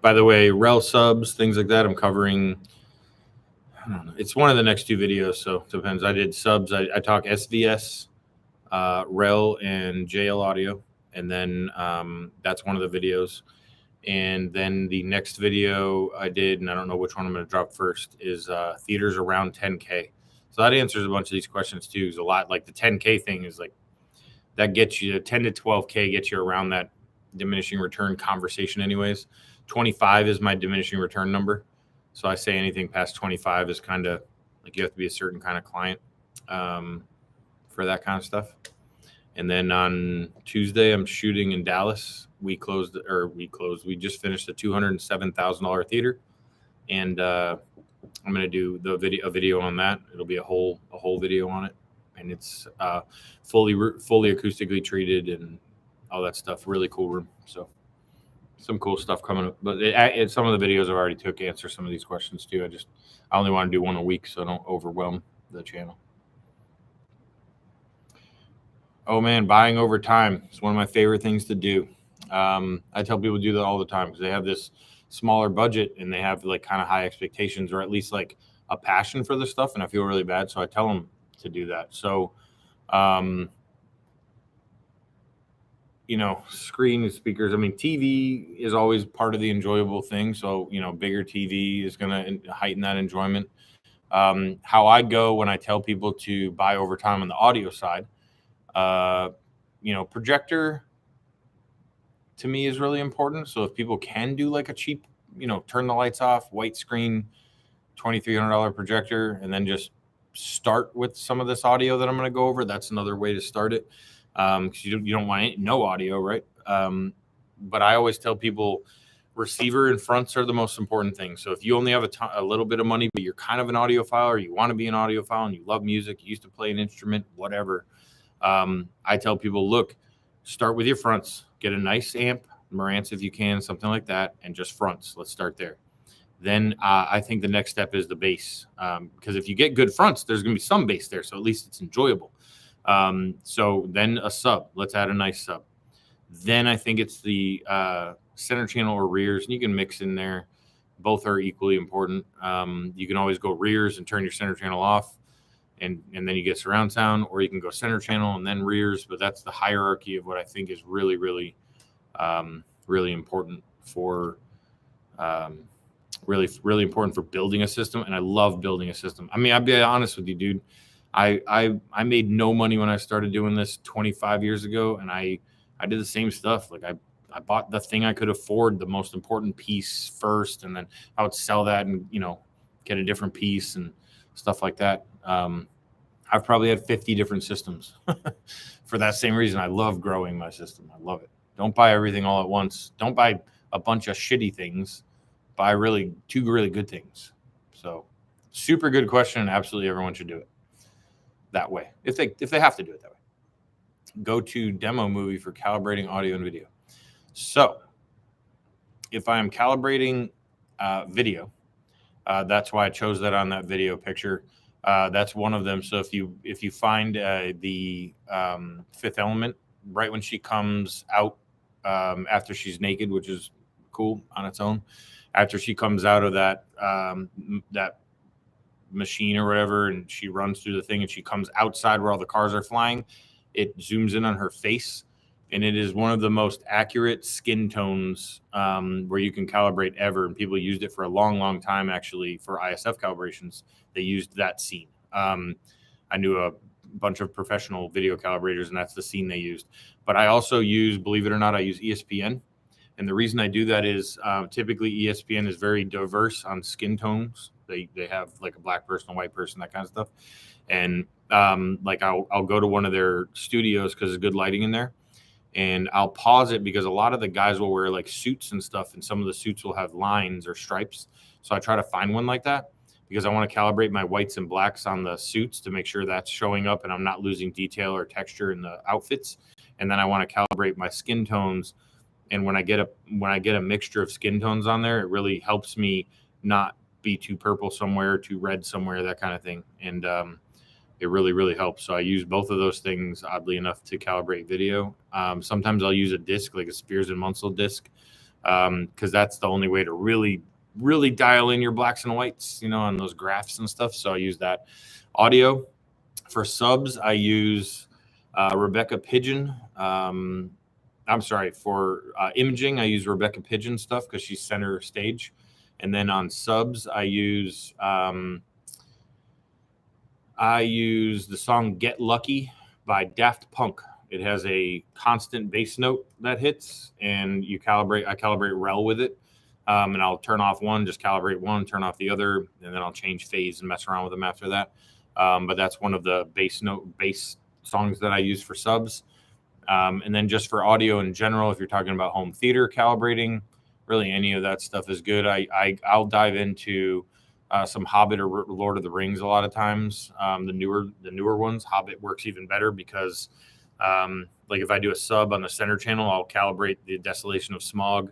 By the way, rel subs, things like that, I'm covering. I don't know. It's one of the next 2 videos, so it depends. I did subs. I talk SVS, rel, and JL audio, and then that's one of the videos. And then the next video I did, and I don't know which one I'm going to drop first, is theaters around 10K. So that answers a bunch of these questions too. Is a lot like the 10K thing is like that gets you 10 to 12K, gets you around that diminishing return conversation anyways. 25 is my diminishing return number. So I say anything past 25 is kind of like you have to be a certain kind of client for that kind of stuff. And then on Tuesday, I'm shooting in Dallas. We just finished a $207,000 theater. And I'm going to do a video on that. It'll be a whole video on it. And it's fully acoustically treated and all that stuff. Really cool room. So some cool stuff coming up. But some of the videos I've already took answer some of these questions too. I only want to do one a week, so I don't overwhelm the channel. Oh man, buying over time is one of my favorite things to do. I tell people to do that all the time because they have this smaller budget and they have like kind of high expectations, or at least like a passion for this stuff, and I feel really bad, so I tell them to do that. So you know, screen speakers. I mean, TV is always part of the enjoyable thing. So, you know, bigger TV is going to heighten that enjoyment. How I go when I tell people to buy over time on the audio side, you know, projector to me is really important. So if people can do like a cheap, you know, turn the lights off, white screen, $2,300 projector, and then just start with some of this audio that I'm going to go over, that's another way to start it. Because you don't want no audio, right? But I always tell people receiver and fronts are the most important thing. So if you only have a little bit of money, but you're kind of an audiophile, or you want to be an audiophile and you love music, you used to play an instrument, whatever, I tell people, look, start with your fronts, get a nice amp, Marantz if you can, something like that, and just fronts. Let's start there. Then I think the next step is the bass, because if you get good fronts, there's going to be some bass there, so at least it's enjoyable. So then a sub, let's add a nice sub. Then I think it's the center channel or rears, and you can mix in there. Both are equally important. You can always go rears and turn your center channel off, and then you get surround sound, or you can go center channel and then rears. But that's the hierarchy of what I think is really, really, really important for really important for building a system. And I love building a system. I mean, I'll be honest with you, dude. I made no money when I started doing this 25 years ago, and I did the same stuff. Like I bought the thing I could afford, the most important piece first, and then I would sell that and, you know, get a different piece and stuff like that. I've probably had 50 different systems for that same reason. I love growing my system. I love it. Don't buy everything all at once. Don't buy a bunch of shitty things. Buy two really good things. So super good question, and absolutely everyone should do it that way if they have to do it that way. Go to demo movie for calibrating audio and video. So if I am calibrating video, that's why I chose that on that video picture. That's one of them. So if you find the Fifth Element right when she comes out after she's naked, which is cool on its own, after she comes out of that machine or whatever, and she runs through the thing and she comes outside where all the cars are flying, it zooms in on her face, and it is one of the most accurate skin tones where you can calibrate ever. And people used it for a long time, actually, for ISF calibrations. They used that scene. I knew a bunch of professional video calibrators, and that's the scene they used. But I also use, believe it or not, I use ESPN. And the reason I do that is typically ESPN is very diverse on skin tones. They have like a black person, a white person, that kind of stuff. And like I'll go to one of their studios because there's good lighting in there, and I'll pause it because a lot of the guys will wear like suits and stuff, and some of the suits will have lines or stripes. So I try to find one like that because I want to calibrate my whites and blacks on the suits to make sure that's showing up and I'm not losing detail or texture in the outfits. And then I want to calibrate my skin tones. And when I get a mixture of skin tones on there, it really helps me not be too purple somewhere, too red somewhere, that kind of thing. And it really, really helps. So I use both of those things, oddly enough, to calibrate video. Sometimes I'll use a disc, like a Spears and Munsell disc, because that's the only way to really, really dial in your blacks and whites, you know, on those graphs and stuff. So I use that. Audio for subs, I use Rebecca Pigeon. I'm sorry, for imaging, I use Rebecca Pigeon stuff because she's center stage. And then on subs, I use the song Get Lucky by Daft Punk. It has a constant bass note that hits, and I calibrate rel with it. And I'll turn off one, just calibrate one, turn off the other, and then I'll change phase and mess around with them after that. But that's one of the bass songs that I use for subs. And then just for audio in general, if you're talking about home theater calibrating, really any of that stuff is good. I'll dive into some Hobbit or Lord of the Rings a lot of times. The newer ones, Hobbit works even better because like if I do a sub on the center channel, I'll calibrate the Desolation of Smog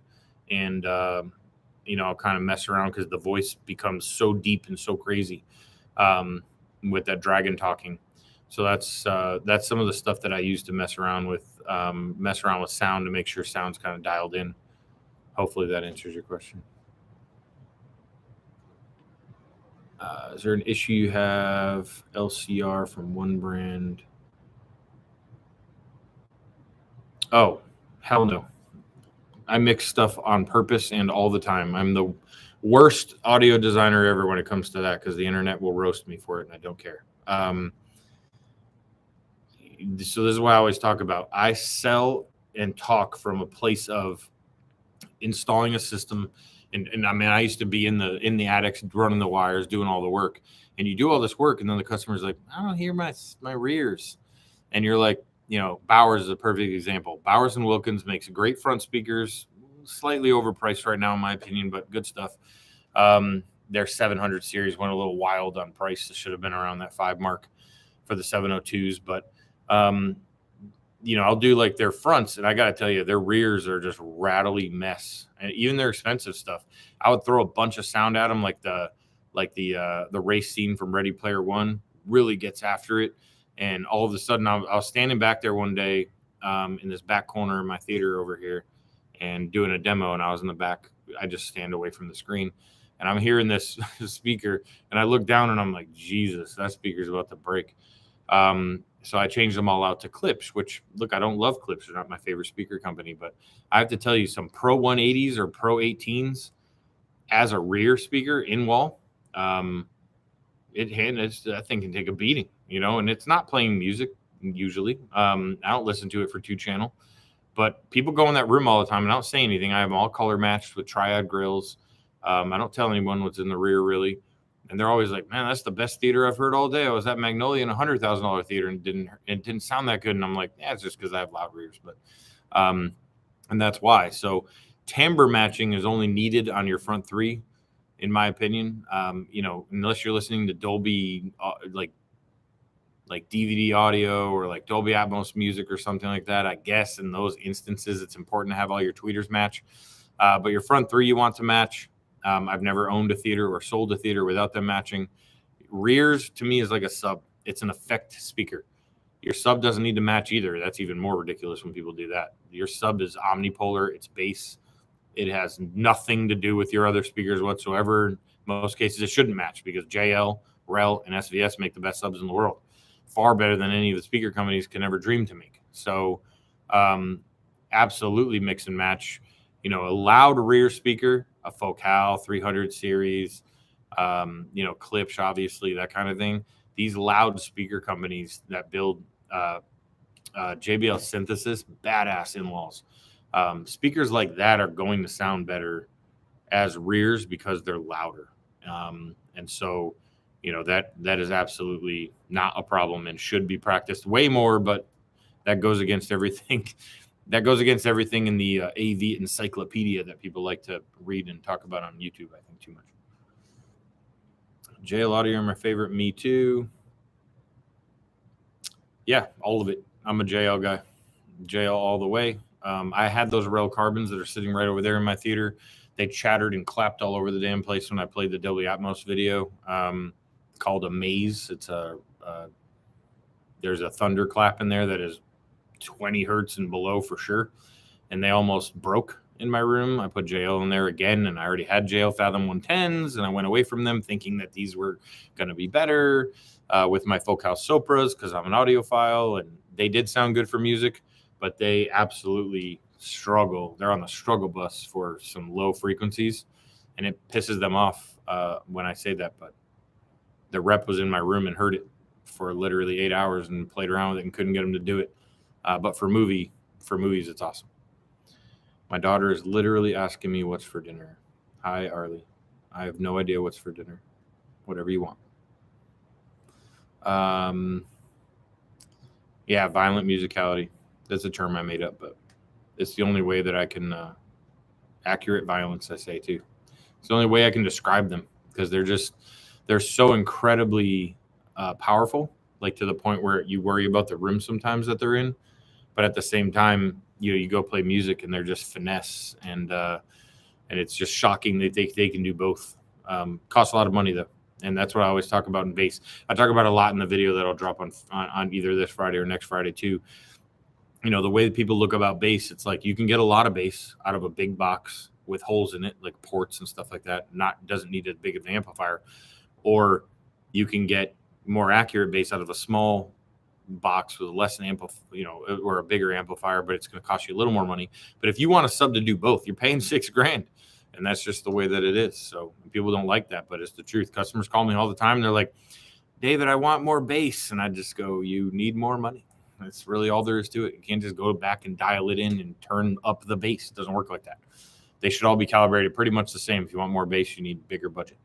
and I'll kind of mess around because the voice becomes so deep and so crazy with that dragon talking. So that's some of the stuff that I use to mess around with sound to make sure sound's kind of dialed in. Hopefully that answers your question. Is there an issue you have LCR from one brand? Oh, hell no. I mix stuff on purpose and all the time. I'm the worst audio designer ever when it comes to that because the internet will roast me for it and I don't care. So this is what I always talk about. I sell and talk from a place of installing a system. And I mean, I used to be in the attics running the wires, doing all the work. And you do all this work, and then the customer's like, I don't hear my rears. And you're like, Bowers is a perfect example. Bowers and Wilkins makes great front speakers, slightly overpriced right now, in my opinion, but good stuff. Their 700 series went a little wild on price. It should have been around that 5 mark for the 702s. But, I'll do like their fronts, and I got to tell you, their rears are just rattly mess. And even their expensive stuff, I would throw a bunch of sound at them, like the race scene from Ready Player One really gets after it. And all of a sudden, I was standing back there one day in this back corner of my theater over here and doing a demo, and I was in the back. I just stand away from the screen, and I'm hearing this speaker, and I look down, and I'm like, Jesus, that speaker's about to break. So I changed them all out to clips, which, look, I don't love clips. They're not my favorite speaker company, but I have to tell you, some Pro 180s or Pro 18s as a rear speaker in wall, that thing can take a beating, and it's not playing music usually. I don't listen to it for 2-channel, but people go in that room all the time and I don't say anything. I have them all color matched with triad grills. I don't tell anyone what's in the rear really. And they're always like, man, that's the best theater I've heard all day. I was at Magnolia in a $100,000 theater and it didn't sound that good. And I'm like, yeah, it's just because I have loud rears. But and that's why. So timbre matching is only needed on your front 3, in my opinion. Unless you're listening to Dolby, like DVD audio or like Dolby Atmos music or something like that. I guess in those instances, it's important to have all your tweeters match. But your front 3, you want to match. I've never owned a theater or sold a theater without them matching. Rears to me is like a sub. It's an effect speaker. Your sub doesn't need to match either. That's even more ridiculous when people do that. Your sub is omnipolar. It's bass. It has nothing to do with your other speakers whatsoever. In most cases, it shouldn't match because JL, REL, and SVS make the best subs in the world. Far better than any of the speaker companies can ever dream to make. So absolutely mix and match. A loud rear speaker, a Focal 300 series, Klipsch, obviously, that kind of thing. These loud speaker companies that build JBL synthesis, badass in-walls. Speakers like that are going to sound better as rears because they're louder. And so, that is absolutely not a problem and should be practiced way more, but that goes against everything. That goes against everything in the AV encyclopedia that people like to read and talk about on YouTube, I think, too much. JL audio are my favorite. Me too. Yeah, all of it. I'm a JL guy. JL all the way. I had those REL carbons that are sitting right over there in my theater. They chattered and clapped all over the damn place when I played the Dolby Atmos video called a maze. It's there's a thunderclap in there that is 20 hertz and below for sure. And they almost broke in my room. I put JL in there again, and I already had JL Fathom 110s, and I went away from them thinking that these were going to be better with my Focal Sopras because I'm an audiophile, and they did sound good for music, but they absolutely struggle. They're on the struggle bus for some low frequencies, and it pisses them off when I say that. But the rep was in my room and heard it for literally 8 hours and played around with it and couldn't get him to do it. But for movies, it's awesome. My daughter is literally asking me what's for dinner. Hi, Arlie. I have no idea what's for dinner. Whatever you want. Yeah, violent musicality. That's a term I made up, but it's the only way that I can accurate violence, I say too. It's the only way I can describe them because they're so incredibly powerful, like to the point where you worry about the room sometimes that they're in. But at the same time, you go play music and they're just finesse. And and it's just shocking that they can do both. Costs a lot of money though, and that's what I always talk about in bass. I talk about a lot in the video that I'll drop on either this Friday or next Friday too. You know, the way that people look about bass, it's like you can get a lot of bass out of a big box with holes in it, like ports and stuff like that. Doesn't need as big of an amplifier, or you can get more accurate bass out of a small box with less an or a bigger amplifier, but it's going to cost you a little more money. But if you want a sub to do both, you're paying $6,000, and that's just the way that it is. So people don't like that, but it's the truth. Customers call me all the time. They're like, David, I want more bass. And I just go, you need more money. That's really all there is to it. You can't just go back and dial it in and turn up the bass. It doesn't work like that. They should all be calibrated pretty much the same. If you want more bass, you need bigger budget.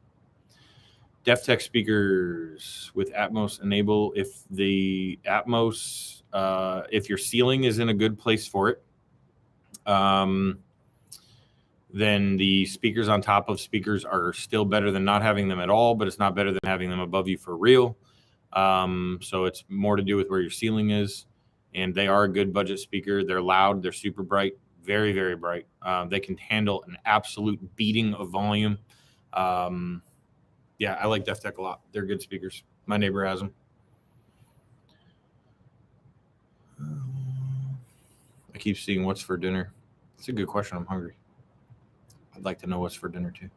DefTech speakers with Atmos enable. If the Atmos, if your ceiling is in a good place for it, then the speakers on top of speakers are still better than not having them at all, but it's not better than having them above you for real. So it's more to do with where your ceiling is, and they are a good budget speaker. They're loud. They're super bright, very, very bright. They can handle an absolute beating of volume. Yeah, I like DefTech a lot. They're good speakers. My neighbor has them. I keep seeing what's for dinner. It's a good question. I'm hungry. I'd like to know what's for dinner too.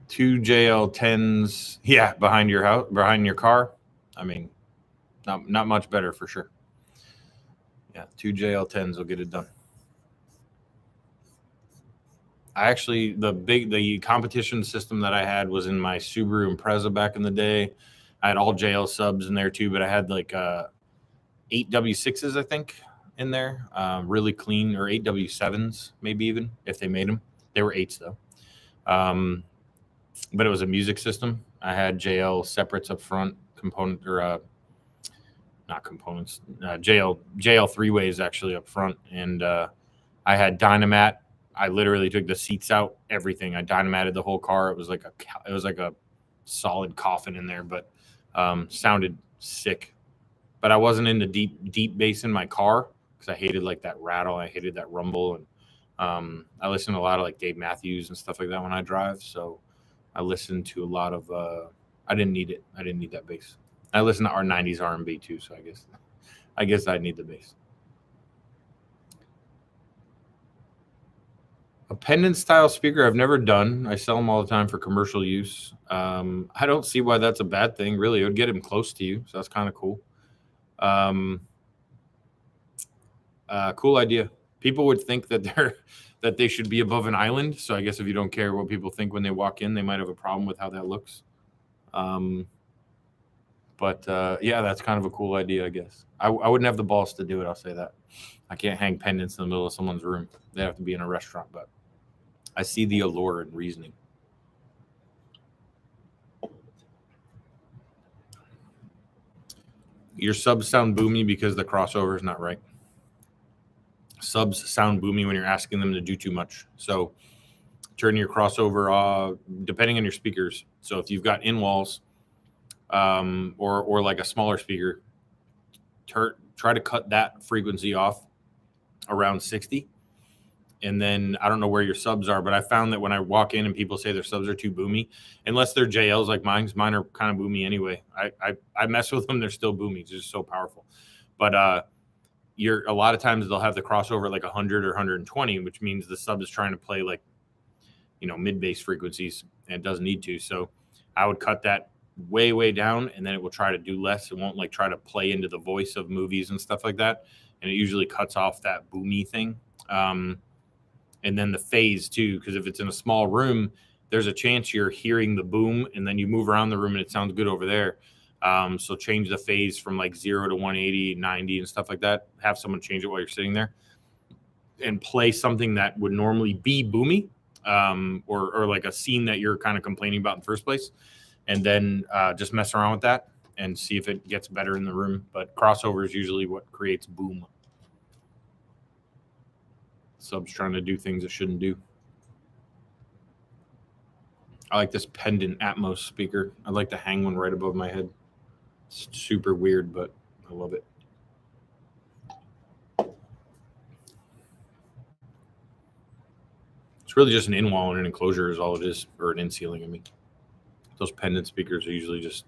2 JL10s. Yeah, behind your house, behind your car. I mean, not much better for sure. Yeah, 2 JL10s will get it done. The competition system that I had was in my Subaru Impreza back in the day. I had all JL subs in there too, but I had like 8 W6s, I think, in there. Really clean, or 8 W7s, maybe even, if they made them. They were 8s though. But it was a music system. I had JL separates up front, component, or not components, JL three-ways actually up front. And I had Dynamat. I literally took the seats out, everything. I dynamated the whole car. It was like a solid coffin in there, but sounded sick. But I wasn't into deep bass in my car because I hated like that rattle. I hated that rumble, and I listen to a lot of like Dave Matthews and stuff like that when I drive. So I listened to a lot of. I didn't need it. I didn't need that bass. I listen to our '90s R&B too, so I guess I'd need the bass. A pendant style speaker I've never done. I sell them all the time for commercial use. I don't see why that's a bad thing, really. It would get them close to you, so that's kind of cool. Cool idea. People would think that they should be above an island. So I guess if you don't care what people think when they walk in, they might have a problem with how that looks. But yeah, that's kind of a cool idea, I guess. I wouldn't have the balls to do it. I'll say that. I can't hang pendants in the middle of someone's room. They have to be in a restaurant, but I see the allure and reasoning. Your subs sound boomy because the crossover is not right. Subs sound boomy when you're asking them to do too much. So turn your crossover depending on your speakers. So if you've got in-walls or like a smaller speaker, try to cut that frequency off around 60. And then I don't know where your subs are, but I found that when I walk in and people say their subs are too boomy, unless they're JLs like mine are kind of boomy anyway. I mess with them. They're still boomy. It's just so powerful. But a lot of times they'll have the crossover like 100 or 120, which means the sub is trying to play like, mid-bass frequencies, and it doesn't need to. So I would cut that way, way down, and then it will try to do less. It won't like try to play into the voice of movies and stuff like that. And it usually cuts off that boomy thing. And then the phase too, because if it's in a small room, there's a chance you're hearing the boom, and then you move around the room and it sounds good over there. So change the phase from like 0 to 180, 90 and stuff like that. Have someone change it while you're sitting there and play something that would normally be boomy, or like a scene that you're kind of complaining about in the first place. And then just mess around with that and see if it gets better in the room. But crossover is usually what creates boom. Subs trying to do things it shouldn't do. I like this pendant Atmos speaker. I'd like to hang one right above my head. It's super weird, but I love it. It's really just an in wall and an enclosure is all it is, or an in ceiling. I mean, those pendant speakers are usually just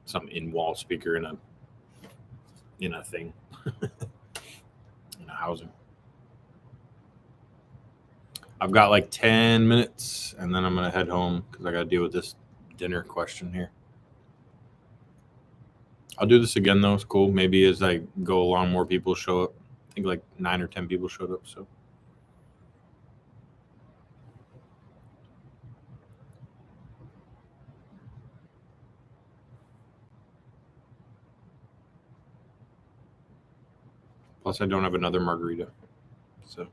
some in wall speaker in a thing, in a housing. I've got like 10 minutes, and then I'm gonna head home because I got to deal with this dinner question here. I'll do this again though. It's cool. Maybe as I go along, more people show up. I think like 9 or 10 people showed up. So. Plus, I don't have another margarita. So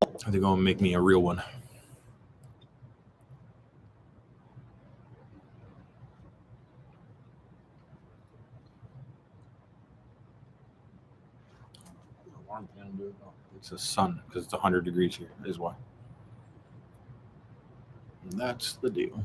I think they're going to make me a real one. It's the sun because it's 100 degrees here is why. And that's the deal.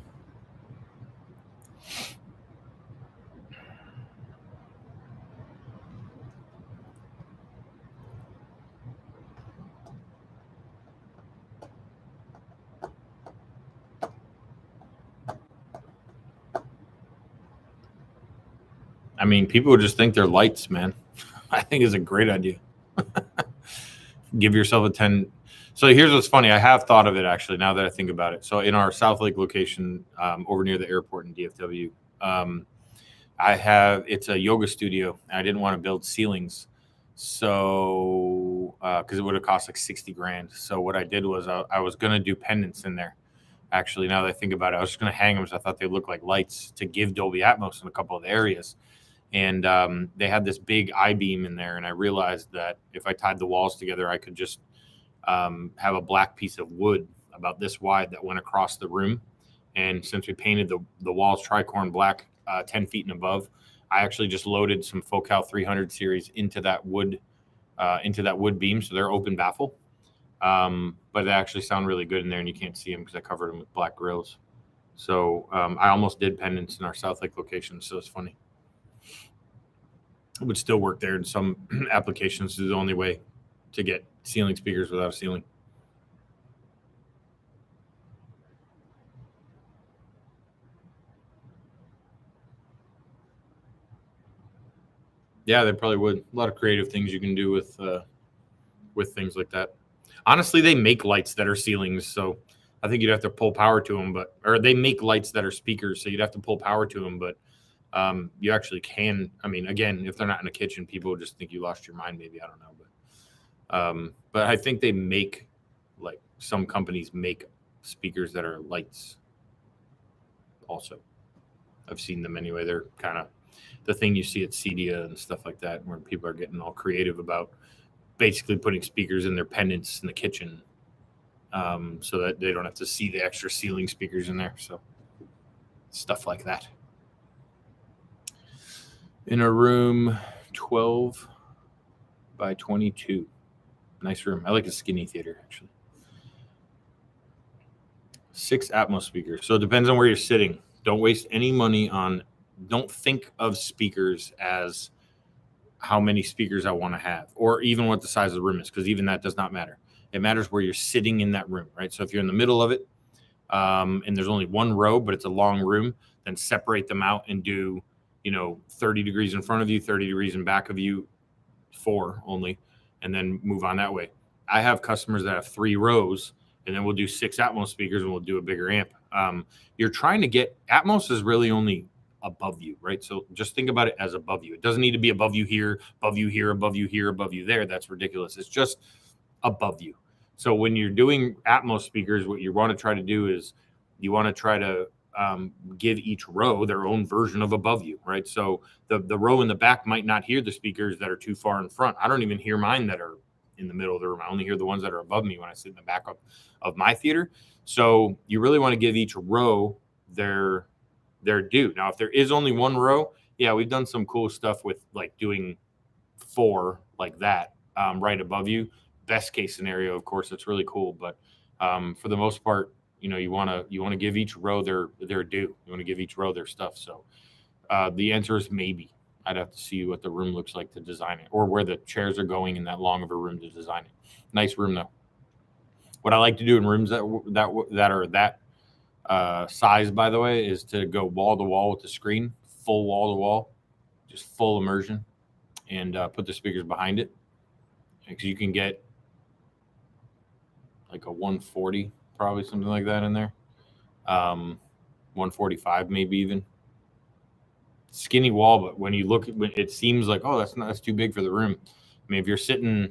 I mean, people would just think they're lights, man. I think it's a great idea. Give yourself a 10. So here's what's funny. I have thought of it actually now that I think about it. So in our South Lake location over near the airport in DFW, it's a yoga studio. And I didn't want to build ceilings. So because it would have cost like 60 grand. So what I did was I was going to do pendants in there. Actually, now that I think about it, I was just going to hang them because I thought they looked like lights to give Dolby Atmos in a couple of the areas. And they had this big I-beam in there. And I realized that if I tied the walls together, I could just have a black piece of wood about this wide that went across the room. And since we painted the walls tricorn black 10 feet and above, I actually just loaded some Focal 300 series into that wood beam. So they're open baffle. But they actually sound really good in there, and you can't see them because I covered them with black grills. So I almost did pendants in our South Lake location. So it's funny. It would still work there in some applications. This is the only way to get ceiling speakers without a ceiling. Yeah, they probably would. A lot of creative things you can do with things like that. Honestly, they make lights that are ceilings, so I think you'd have to pull power to them. Or they make lights that are speakers, so you'd have to pull power to them. But you actually can. I mean, again, if they're not in a kitchen, people would just think you lost your mind. Maybe, I don't know, but I think they make, like, some companies make speakers that are lights. Also, I've seen them anyway. They're kind of the thing you see at CEDIA and stuff like that, where people are getting all creative about basically putting speakers in their pendants in the kitchen, so that they don't have to see the extra ceiling speakers in there. So stuff like that. In a room 12 by 22. Nice room. I like a skinny theater, actually. 6 Atmos speakers. So it depends on where you're sitting. Don't waste any money on, don't think of speakers as how many speakers I want to have, or even what the size of the room is, because even that does not matter. It matters where you're sitting in that room, right? So if you're in the middle of it, and there's only one row, but it's a long room, then separate them out and do, 30 degrees in front of you, 30 degrees in back of you, 4 only, and then move on that way. I have customers that have 3 rows, and then we'll do 6 Atmos speakers and we'll do a bigger amp. You're trying to get, Atmos is really only above you, right? So just think about it as above you. It doesn't need to be above you here, above you here, above you here, above you there. That's ridiculous. It's just above you. So when you're doing Atmos speakers, what you want to try to do is you want to try to give each row their own version of above you, right? So the row in the back might not hear the speakers that are too far in front. I don't even hear mine that are in the middle of the room. I only hear the ones that are above me when I sit in the back of my theater. So you really want to give each row their due. Now, if there is only one row, yeah, we've done some cool stuff with like doing 4 like that right above you. Best case scenario, of course, it's really cool. But for the most part, you want to give each row their due. You want to give each row their stuff. So the answer is maybe. I'd have to see what the room looks like to design it, or where the chairs are going in that long of a room to design it. Nice room though. What I like to do in rooms that are that size, by the way, is to go wall to wall with the screen, full wall to wall, just full immersion, and put the speakers behind it. Because you can get like a 140, probably something like that in there. 145 maybe even. Skinny wall, but when you look at it, it seems like, oh, that's too big for the room. I mean, if you're sitting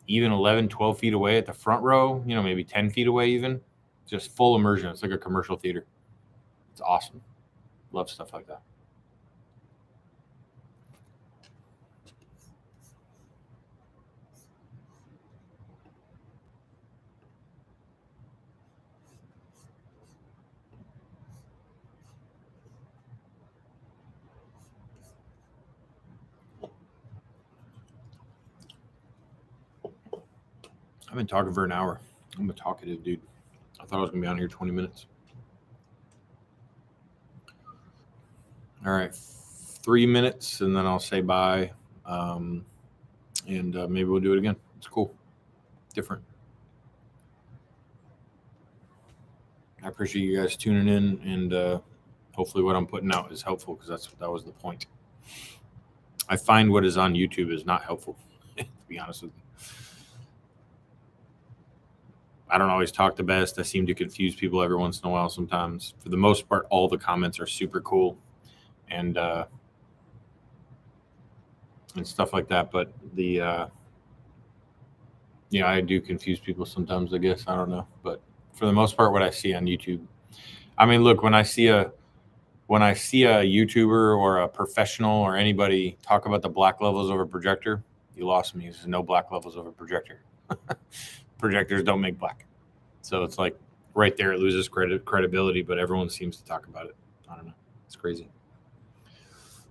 even 11, 12 feet away at the front row, you know, maybe 10 feet away even, just full immersion. It's like a commercial theater. It's awesome. Love stuff like that. I've been talking for an hour. I'm a talkative dude. I thought I was going to be on here 20 minutes. All right. 3 minutes, and then I'll say bye. And maybe we'll do it again. It's cool. Different. I appreciate you guys tuning in, and hopefully what I'm putting out is helpful, because that was the point. I find what is on YouTube is not helpful, to be honest with you. I don't always talk the best. I seem to confuse people every once in a while sometimes. For the most part, all the comments are super cool and stuff like that. But I do confuse people sometimes, I guess. I don't know. But for the most part, what I see on YouTube, I mean, look, when I see a YouTuber or a professional or anybody talk about the black levels of a projector, you lost me. There's no black levels of a projector. Projectors don't make black. So it's like right there, it loses credibility, but everyone seems to talk about it. I don't know. It's crazy.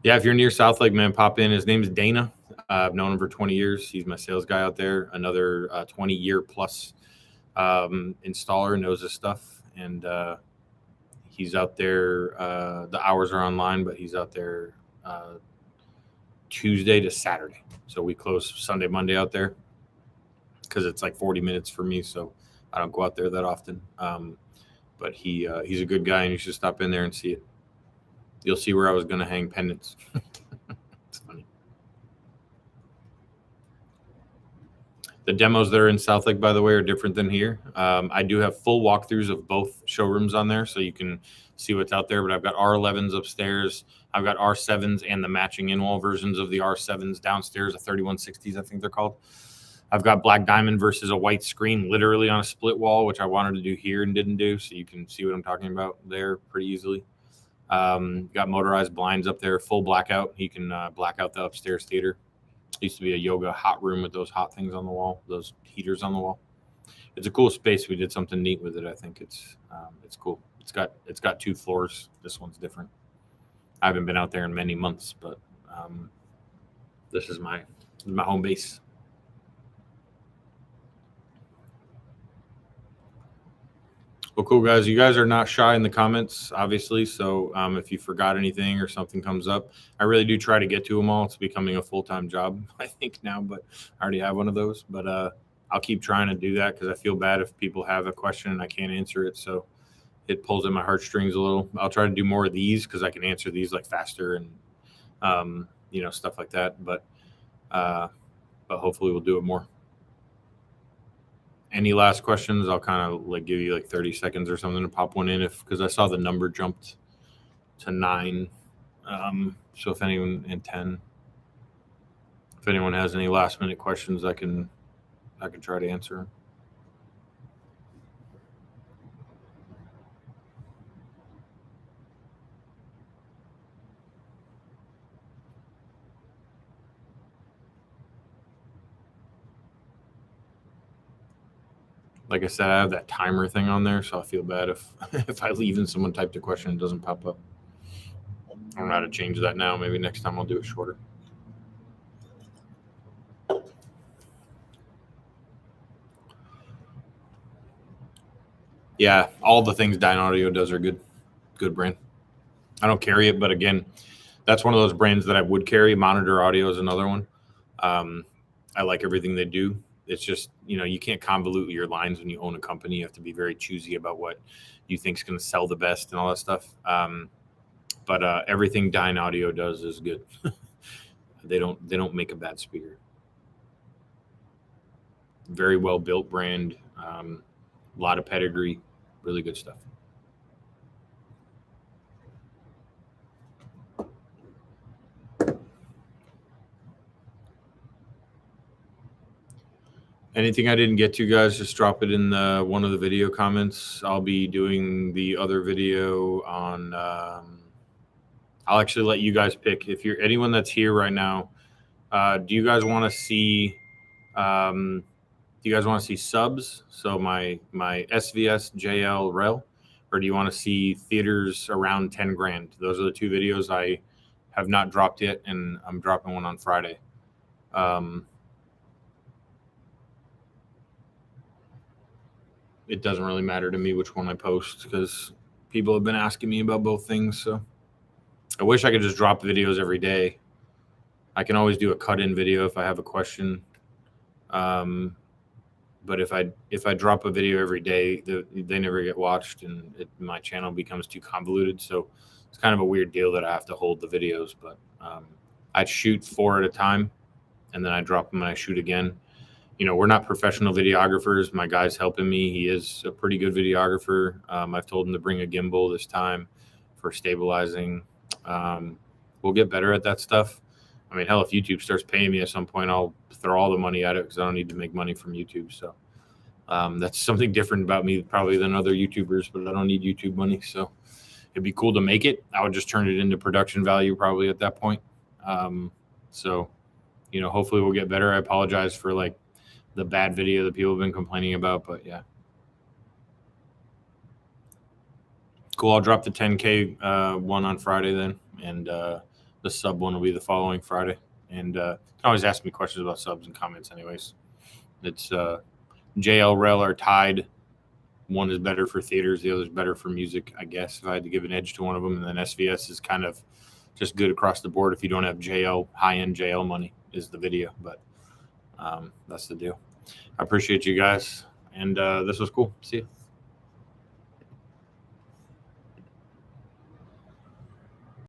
Yeah, if you're near South Lake, man, pop in. His name's Dana. I've known him for 20 years. He's my sales guy out there. Another 20-year plus installer, knows his stuff. And he's out there. The hours are online, but he's out there Tuesday to Saturday. So we close Sunday, Monday out there, because it's like 40 minutes for me, so I don't go out there that often. But he's a good guy, and you should stop in there and see it. You'll see where I was going to hang pendants. It's funny. The demos that are in South Lake, by the way, are different than here. I do have full walkthroughs of both showrooms on there, so you can see what's out there. But I've got R11s upstairs. I've got R7s and the matching in-wall versions of the R7s downstairs, the 3160s, I think they're called. I've got black diamond versus a white screen literally on a split wall, which I wanted to do here and didn't do. So you can see what I'm talking about there pretty easily. Got motorized blinds up there, full blackout. You can black out the upstairs theater. It used to be a yoga hot room with those hot things on the wall, those heaters on the wall. It's a cool space. We did something neat with it. I think it's cool. It's got 2 floors. This one's different. I haven't been out there in many months, but this is my home base. Well, cool, guys. You guys are not shy in the comments, obviously. So if you forgot anything or something comes up, I really do try to get to them all. It's becoming a full-time job, I think, now, but I already have one of those. But I'll keep trying to do that, because I feel bad if people have a question and I can't answer it. So it pulls in my heartstrings a little. I'll try to do more of these, because I can answer these like faster and, stuff like that. But hopefully we'll do it more. Any last questions? I'll kind of like give you like 30 seconds or something to pop one in, because I saw the number jumped to 9. So if anyone in 10, if anyone has any last minute questions, I can try to answer. Like I said, I have that timer thing on there, so I feel bad if I leave and someone typed a question, it doesn't pop up. I don't know how to change that now. Maybe next time I'll do it shorter. Yeah, all the things Dyne Audio does are good. Good brand. I don't carry it, but again, that's one of those brands that I would carry. Monitor Audio is another one. I like everything they do. it's just, you can't convolute your lines when you own a company. You have to be very choosy about what you think is going to sell the best and all that stuff. But everything Dine Audio does is good. They don't make a bad speaker. Very well built brand, a lot of pedigree, really good stuff. Anything I didn't get to, guys, just drop it in one of the video comments. I'll be doing the other video on. I'll actually let you guys pick. If you're anyone that's here right now, do you guys want to see? Do you guys want to see subs? So my SVS JL Rel, or do you want to see theaters around 10 grand? Those are the two videos I have not dropped yet, and I'm dropping one on Friday. It doesn't really matter to me which one I post because people have been asking me about both things. So I wish I could just drop videos every day. I can always do a cut-in video if I have a question. But if I drop a video every day, they never get watched, and my channel becomes too convoluted. So it's kind of a weird deal that I have to hold the videos. But I shoot 4 at a time, and then I drop them and I shoot again. We're not professional videographers. My guy's helping me. He is a pretty good videographer. I've told him to bring a gimbal this time for stabilizing. We'll get better at that stuff. I mean, hell, if YouTube starts paying me at some point, I'll throw all the money at it because I don't need to make money from YouTube. So that's something different about me probably than other YouTubers, but I don't need YouTube money. So it'd be cool to make it. I would just turn it into production value probably at that point. So, hopefully we'll get better. I apologize for the bad video that people have been complaining about, but yeah. Cool. I'll drop the 10K one on Friday then, and the sub one will be the following Friday. And you can always ask me questions about subs and comments anyways. It's JL Rel are tied. One is better for theaters, the other is better for music, I guess, if I had to give an edge to one of them. And then SVS is kind of just good across the board if you don't have high-end JL money is the video. But that's the deal. I appreciate you guys, and this was cool. See you.